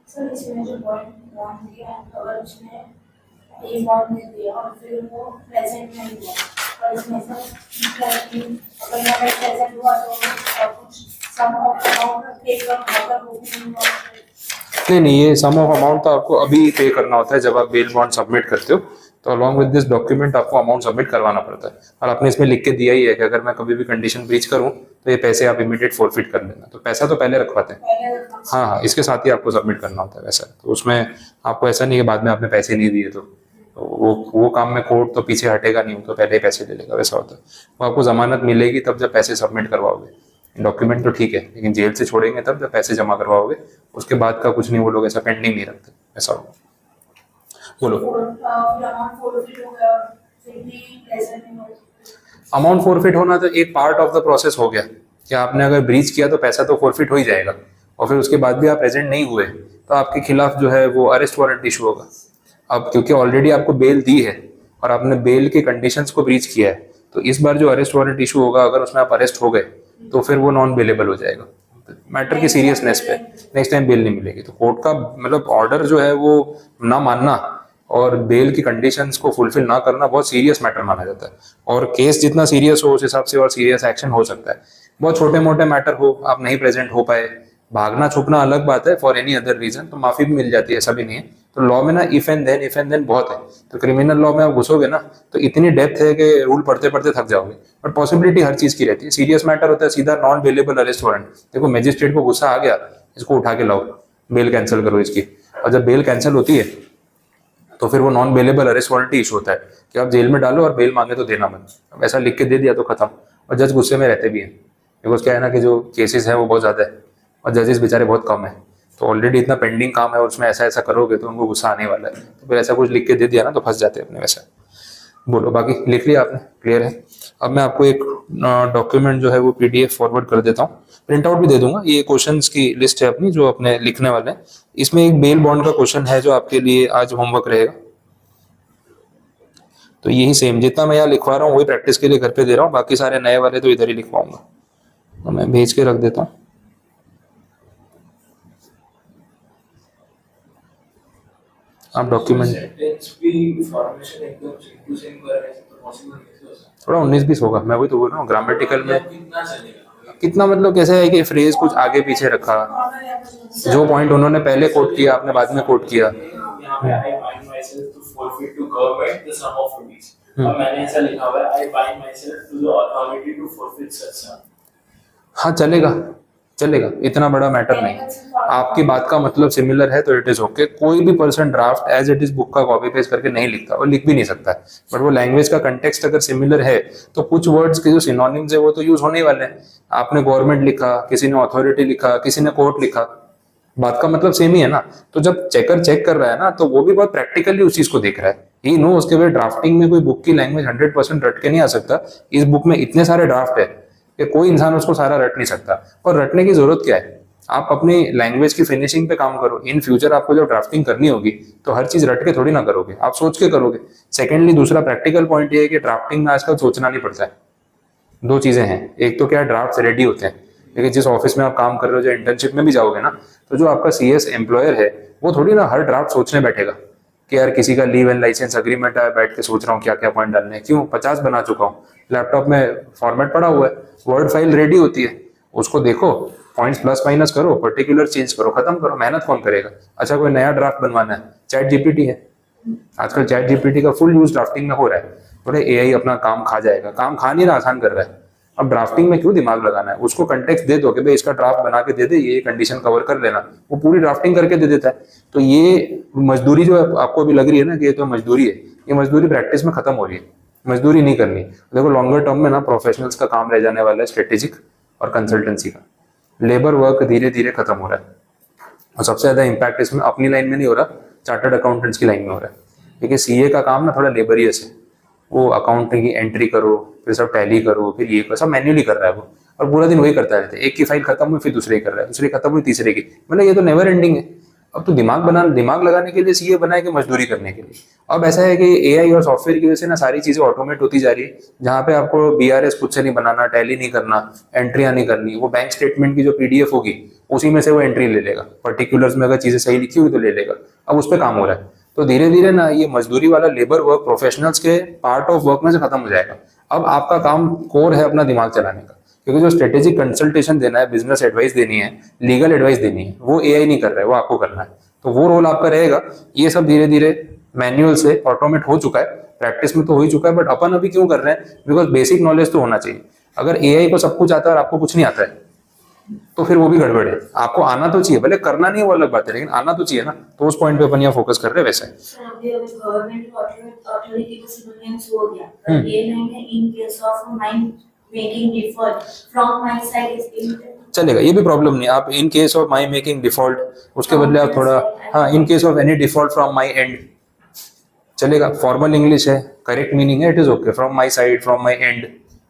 सर इसमें जो पॉइंट वन दिया है, अगर उसमें ए पॉइंट नहीं दिया और फिर वो प्रेजेंट नहीं दिया, और इसमें सर लिखा है कि अगर यहाँ पे प्रेजेंट हुआ तो कुछ सम ऑफ अमाउंट पे कर अगर वो भी नहीं हुआ नहीं, ये सम ऑफ अमाउंट तो आपको अभी पे करना होता है जब आप बेल बॉन्ड सबमिट करते हो, तो अलॉन्ग विद दिस डॉक्यूमेंट आपको अमाउंट सबमिट करवाना पड़ता है। और आपने इसमें लिख के दिया ही है कि अगर मैं कभी भी कंडीशन ब्रीच करूं तो ये पैसे आप इमीडिएट फॉरफिट कर लेना, तो पैसा तो पहले रखवाते हैं। पहले हाँ हाँ, इसके साथ ही आपको सबमिट करना होता है वैसा, तो उसमें आपको ऐसा नहीं है बाद में आपने पैसे नहीं दिए तो वो काम में कोर्ट तो पीछे हटेगा नहीं, वो तो पहले ही पैसे ले लेगा, वैसा होता है। वो आपको जमानत मिलेगी तब जब पैसे सबमिट करवाओगे, डॉक्यूमेंट तो ठीक है, लेकिन जेल से छोड़ेंगे तब जब पैसे जमा करवाओगे, उसके बाद का कुछ नहीं, वो लोग ऐसा पेंडिंग नहीं रखते, ऐसा होगा। बोलो। अमाउंट फॉरफिट हो गया फिर भी प्रेजेंट नहीं हो, अमाउंट फॉरफिट होना तो एक पार्ट ऑफ द प्रोसेस हो गया कि आपने अगर ब्रीच किया तो पैसा तो फॉरफिट हो ही जाएगा, और फिर उसके बाद भी आप प्रेजेंट नहीं हुए तो आपके खिलाफ जो है वो अरेस्ट वारंट इशू होगा। अब क्योंकि ऑलरेडी आपको बेल दी है और आपने बेल के कंडीशंस को ब्रीच किया है, तो इस बार जो अरेस्ट वारंट इशू होगा अगर उसमें आप अरेस्ट हो गए तो फिर वो नॉन बेलेबल हो जाएगा मैटर की सीरियसनेस पे, नेक्स्ट टाइम बेल नहीं मिलेगी। तो कोर्ट का मतलब ऑर्डर जो है वो ना मानना और बेल की कंडीशंस को फुलफिल ना करना बहुत सीरियस मैटर माना जाता है, और केस जितना सीरियस हो उस हिसाब से और सीरियस एक्शन हो सकता है। बहुत छोटे मोटे मैटर हो, आप नहीं प्रेजेंट हो पाए, भागना छुपना अलग बात है, फॉर एनी अदर रीजन तो माफी भी मिल जाती है, ऐसा भी नहीं है। तो लॉ में ना इफ एंड देन बहुत है, तो क्रिमिनल लॉ में आप घुसोगे ना तो इतनी डेप्थ है कि रूल पढ़ते पढ़ते थक जाओगे, बट पॉसिबिलिटी हर चीज की रहती है। सीरियस मैटर होता है सीधा नॉन बेलेबल अरेस्ट वारंट, देखो मजिस्ट्रेट को गुस्सा आ गया, इसको उठा के लाओ, बेल कैंसिल करो इसकी, और जब बेल कैंसिल होती है तो फिर वो non bailable arrest warrant issue होता है कि आप जेल में डालो और बेल मांगे तो देना मत, अब ऐसा लिख के दे दिया तो खत्म। और जज गुस्से में रहते भी हैं, बिकॉज क्या है ना कि जो केसेस है वो बहुत ज्यादा है और जजेस बेचारे बहुत कम है, तो ऑलरेडी इतना पेंडिंग काम है और उसमें ऐसा ऐसा करोगे तो उनको गुस्सा आने वाला है, तो फिर ऐसा कुछ लिख के दे दिया ना तो फंस जाते हैं अपने वैसा। बोलो, बाकी लिख लिया आपने, क्लियर है। अब मैं आपको एक डॉक्यूमेंट जो है वो पीडीएफ फॉरवर्ड कर देता हूँ, प्रिंट आउट भी दे दूंगा, ये क्वेश्चंस की लिस्ट है अपनी जो अपने लिखने वाले हैं। इसमें एक बेल बॉन्ड का क्वेश्चन है जो आपके लिए आज होमवर्क रहेगा, तो यही सेम जितना मैं यहाँ लिखवा रहा हूँ वही प्रैक्टिस के लिए घर पे दे रहा हूँ, बाकी सारे नए वाले तो इधर ही लिखवाऊंगा, तो मैं भेज के रख देता हूँ। आप डॉक्यूमेंट सेंटेंस भी फॉर्मेशन एकदम सेम टू सेम कर रहे हैं तो पॉसिबल कैसे हो सकता थोड़ा 19-20 होगा, मैं वही तो बोल रहा हूँ ग्रामेटिकल में है? कितना चलेगा? कितना, मतलब कैसे है कि फ्रेज कुछ आगे पीछे रखा, जो पॉइंट उन्होंने पहले कोट किया आपने बाद में कोट किया। यहाँ पे I bind myself to forfeit to government the sum of rupees, अब मैंने ऐसा लिखा हुआ है I bind myself to the authority to forfeit such sum। हाँ चलेगा चलेगा, इतना बड़ा मैटर नहीं, आपकी बात का मतलब सिमिलर है तो इट इज ओके। कोई भी person draft as it is book का कॉपी पेस्ट करके नहीं लिखता, और लिख भी नहीं सकता है, बट वो लैंग्वेज का कंटेक्स्ट अगर सिमिलर है तो कुछ वर्ड्स के जो सिनोनिम्स है वो तो यूज होने ही वाले हैं। आपने गवर्नमेंट लिखा, किसी ने अथॉरिटी लिखा, किसी ने कोर्ट लिखा, बात का मतलब सेम ही है ना। तो जब चेकर चेक कर रहा है ना तो वो भी बहुत प्रैक्टिकली उस चीज को देख रहा है, ही नो उसके बाद ड्राफ्टिंग में कोई बुक की लैंग्वेज 100% रट के नहीं आ सकता। इस बुक में इतने सारे ड्राफ्ट है कि कोई इंसान उसको सारा रट नहीं सकता, और रटने की जरूरत क्या है, आप अपनी लैंग्वेज की फिनिशिंग पे काम करो। इन फ्यूचर आपको जब ड्राफ्टिंग करनी होगी तो हर चीज रट के थोड़ी ना करोगे, आप सोच के करोगे। सेकेंडली दूसरा प्रैक्टिकल पॉइंट ये है कि ड्राफ्टिंग में आजकल सोचना नहीं पड़ता है। दो चीजें हैं, एक तो क्या ड्राफ्ट रेडी होते हैं, लेकिन जिस ऑफिस में आप काम कर रहे हो, जो इंटर्नशिप में भी जाओगे ना, तो जो आपका सीएस एम्प्लॉयर है वो थोड़ी ना हर ड्राफ्ट सोचने बैठेगा कि यार किसी का लीव एंड लाइसेंस अग्रीमेंट है, बैठ के सोच रहा हूँ क्या क्या पॉइंट डालने हैं, क्यों 50 बना चुका हूँ, लैपटॉप में फॉर्मेट पड़ा हुआ है, वर्ड फाइल रेडी होती है, उसको देखो, पॉइंट्स प्लस माइनस करो, पर्टिकुलर चेंज करो, खत्म करो, मेहनत कौन करेगा। अच्छा कोई नया ड्राफ्ट बनवाना है, चैट जीपीटी है, आजकल चैट जीपीटी का फुल यूज ड्राफ्टिंग में हो रहा है। बोले एआई अपना काम खा जाएगा, काम खा नहीं रहा, आसान कर रहा है। अब ड्राफ्टिंग में क्यों दिमाग लगाना है, उसको कंटेक्स्ट दे दो कि भाई इसका ड्राफ्ट बना के दे दे, ये कंडीशन कवर कर लेना, वो पूरी ड्राफ्टिंग करके दे देता है। तो ये मजदूरी जो आपको अभी लग रही है ना कि ये तो मजदूरी है, ये मजदूरी प्रैक्टिस में खत्म हो रही है, मजदूरी नहीं करनी। देखो लॉन्गर टर्म में ना प्रोफेशनल्स का काम रह जाने वाला है स्ट्रेटेजिक और कंसल्टेंसी का, लेबर वर्क धीरे धीरे खत्म हो रहा है, और सबसे ज्यादा इम्पैक्ट इसमें अपनी लाइन में नहीं हो रहा, चार्टर्ड अकाउंटेंट्स की लाइन में हो रहा है। क्योंकि सीए का काम ना थोड़ा लेबरियस है, वो अकाउंटिंग की एंट्री करो, फिर सब टैली करो, फिर ये करो, सब मैन्युअली कर रहा है वो, और पूरा दिन वही करता रहता है। एक की फाइल खत्म हुई फिर दूसरे की कर रहा है, दूसरी खत्म हुई तीसरे की, मतलब ये तो नेवर एंडिंग है। अब तो दिमाग लगाने के लिए सीए बनाए कि मजदूरी करने के लिए। अब ऐसा है कि एआई और सॉफ्टवेयर की वजह से ना सारी चीजें ऑटोमेट होती जा रही है, जहाँ पे आपको बीआरएस खुद से नहीं बनाना, टैली नहीं करना, एंट्रियां नहीं करनी, वो बैंक स्टेटमेंट की जो पीडीएफ होगी उसी में से वो एंट्री ले लेगा, पर्टिकुलर्स में अगर चीजें सही लिखी हुई तो ले लेगा। अब उस पर काम हो रहा है, तो धीरे धीरे ना ये मजदूरी वाला लेबर वर्क प्रोफेशनल्स के पार्ट ऑफ वर्क में से खत्म हो जाएगा। अब आपका काम कोर है अपना दिमाग चलाने का, क्योंकि जो स्ट्रेटेजिक कंसल्टेशन देना है, बिजनेस एडवाइस देनी है, लीगल एडवाइस देनी है, वो एआई नहीं कर रहा है, वो आपको करना है। तो वो रोल आपका रहेगा। ये सब धीरे धीरे मैनुअल से ऑटोमेट हो चुका है, प्रैक्टिस में तो हो ही चुका है, बट अपन अभी क्यों कर रहे हैं? बिकॉज बेसिक नॉलेज तो होना चाहिए। अगर एआई को सब कुछ आता है और आपको कुछ नहीं आता है तो फिर वो भी गड़बड़ है। आपको आना तो चाहिए, भले करना नहीं वो अलग बात है, लेकिन आना तो चाहिए ना। तो उस पॉइंट पे अपन यहाँ फोकस कर रहे हैं। वैसे सर अभी गवर्नमेंट अथॉरिटी को सिविलियंस हो गया, ये नहीं है in case of mind making default from my side is चलेगा, ये भी प्रॉब्लम नहीं। आप in case of my making default, उसके बदले आप थोड़ा हाँ in case of any default from my and चलेगा। फॉर्मल इंग्लिश है, करेक्ट मीनिंग है, it is okay. From my side, from my and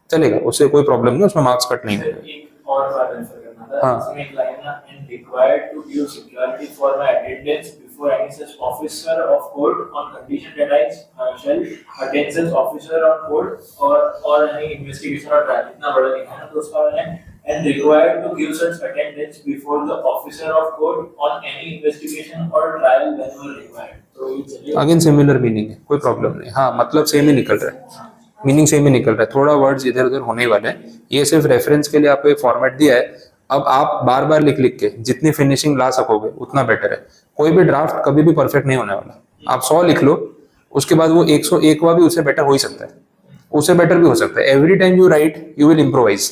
चलेगा, उससे कोई प्रॉब्लम नहीं, उसमें मार्क्स कट नहीं होंगे। एक और बात रेफर करना था, हाँ। इसमें एक लाइन है and required to give security for my attendance before any such officer of court on condition that I shall attend such officer on court और एनी इन्वेस्टिगेशन और ट्रायल। इतना बड़ा लिखा है ना, तो उसका है and required to give such attendance before the officer of court on any investigation or trial whenever required। तो ये चलिए अगेन सिमिलर मीनिंग है, कोई प्रॉब्लम नहीं। हाँ मतलब सेम ही निकल रहा है, मीनिंग सेम ही निकल रहा है, थोड़ा वर्ड्स इधर उधर होने वाले हैं। ये सिर्फ रेफरेंस के लिए आपको एक फॉर्मेट दिया है। अब आप बार बार लिख लिख के जितनी फिनिशिंग ला सकोगे उतना बेटर है। कोई भी ड्राफ्ट कभी भी परफेक्ट नहीं होने वाला। आप 100 लिख लो, उसके बाद वो 101वां भी उससे बेटर हो ही सकता है, उससे बेटर भी हो सकता है। Every time you right you will improvise.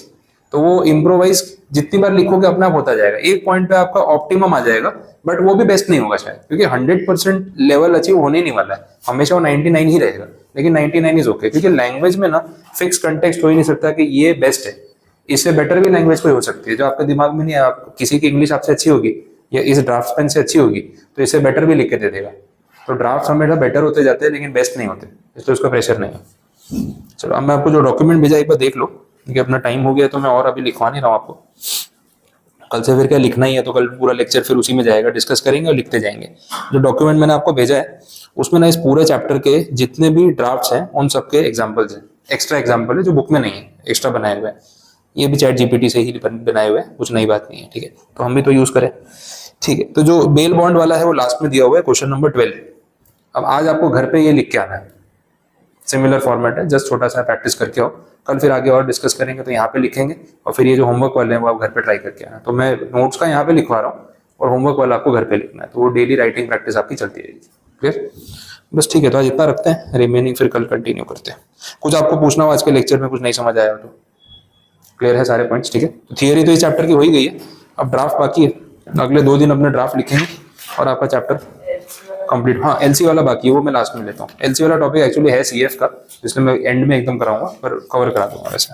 तो वो इम्प्रोवाइज जितनी बार लिखोगे अपने आप होता जाएगा। एक पॉइंट पे आपका ऑप्टिमम आ जाएगा, बट वो भी बेस्ट नहीं होगा शायद, क्योंकि 100% लेवल अचीव होने ही नहीं वाला है। हमेशा वो 99 ही रहेगा, लेकिन 99 इज ओके। क्योंकि लैंग्वेज में ना फिक्स कंटेक्स्ट हो ही नहीं सकता कि ये बेस्ट है। इससे बेटर भी लैंग्वेज कोई हो सकती है जो आपके दिमाग में नहीं है। आप किसी की इंग्लिश आपसे अच्छी होगी या इस ड्राफ्ट्समैन से अच्छी होगी तो इससे बेटर भी लिख के दे देगा। तो ड्राफ्ट हमेशा बेटर होते जाते हैं, लेकिन बेस्ट नहीं होते, इसलिए उसका प्रेशर नहीं है। चलो अब मैं आपको जो डॉक्यूमेंट भेजा एक बार देख लो, क्योंकि अपना टाइम हो गया तो मैं और अभी लिखवा नहीं रहा हूँ आपको। कल से फिर क्या लिखना ही है, तो कल पूरा लेक्चर फिर उसी में जाएगा, डिस्कस करेंगे और लिखते जाएंगे। जो डॉक्यूमेंट मैंने आपको भेजा है उसमें ना इस पूरे चैप्टर के जितने भी ड्राफ्ट्स हैं उन सबके एग्जाम्पल्स हैं। एक्स्ट्रा एग्जाम्पल है जो बुक में नहीं है, एक्स्ट्रा बनाए हुए हैं। ये भी चैट जीपीटी से ही बनाए हुए हैं, कुछ नई बात नहीं है, ठीक है। तो हम भी तो यूज करें, ठीक है। तो जो बेल बॉन्ड वाला है वो लास्ट में दिया हुआ है, क्वेश्चन नंबर 12। अब आज आपको घर पे ये लिख के आना है, सिमिलर फॉर्मेट है, जस्ट छोटा सा प्रैक्टिस करके आओ। कल फिर आगे और डिस्कस करेंगे, तो यहाँ पे लिखेंगे और फिर ये जो होमवर्क वाले हैं वो आप घर पे ट्राई करके आना। तो मैं नोट्स का यहाँ पे लिखवा रहा हूँ और होमवर्क वाला आपको घर पे लिखना है, तो वो डेली राइटिंग प्रैक्टिस आपकी चलती रहेगी। क्लियर? बस ठीक है, तो आज इतना रखते हैं, रिमेनिंग फिर कल कंटिन्यू करते हैं। कुछ आपको पूछना हो आज के लेक्चर में, कुछ नहीं समझ आया हो तो क्लियर है सारे पॉइंट्स, ठीक है। तो थियरी तो इस चैप्टर की हो ही गई है, अब ड्राफ्ट बाकी है। अगले 2 दिन अपने ड्राफ्ट लिखेंगे और आपका चैप्टर कंप्लीट। हाँ एलसी वाला बाकी है, वो मैं लास्ट में लेता हूँ। एलसी वाला टॉपिक एक्चुअली है सीएफ का, जिसमें मैं एंड में एकदम कराऊंगा, पर कवर करा दूंगा वैसे।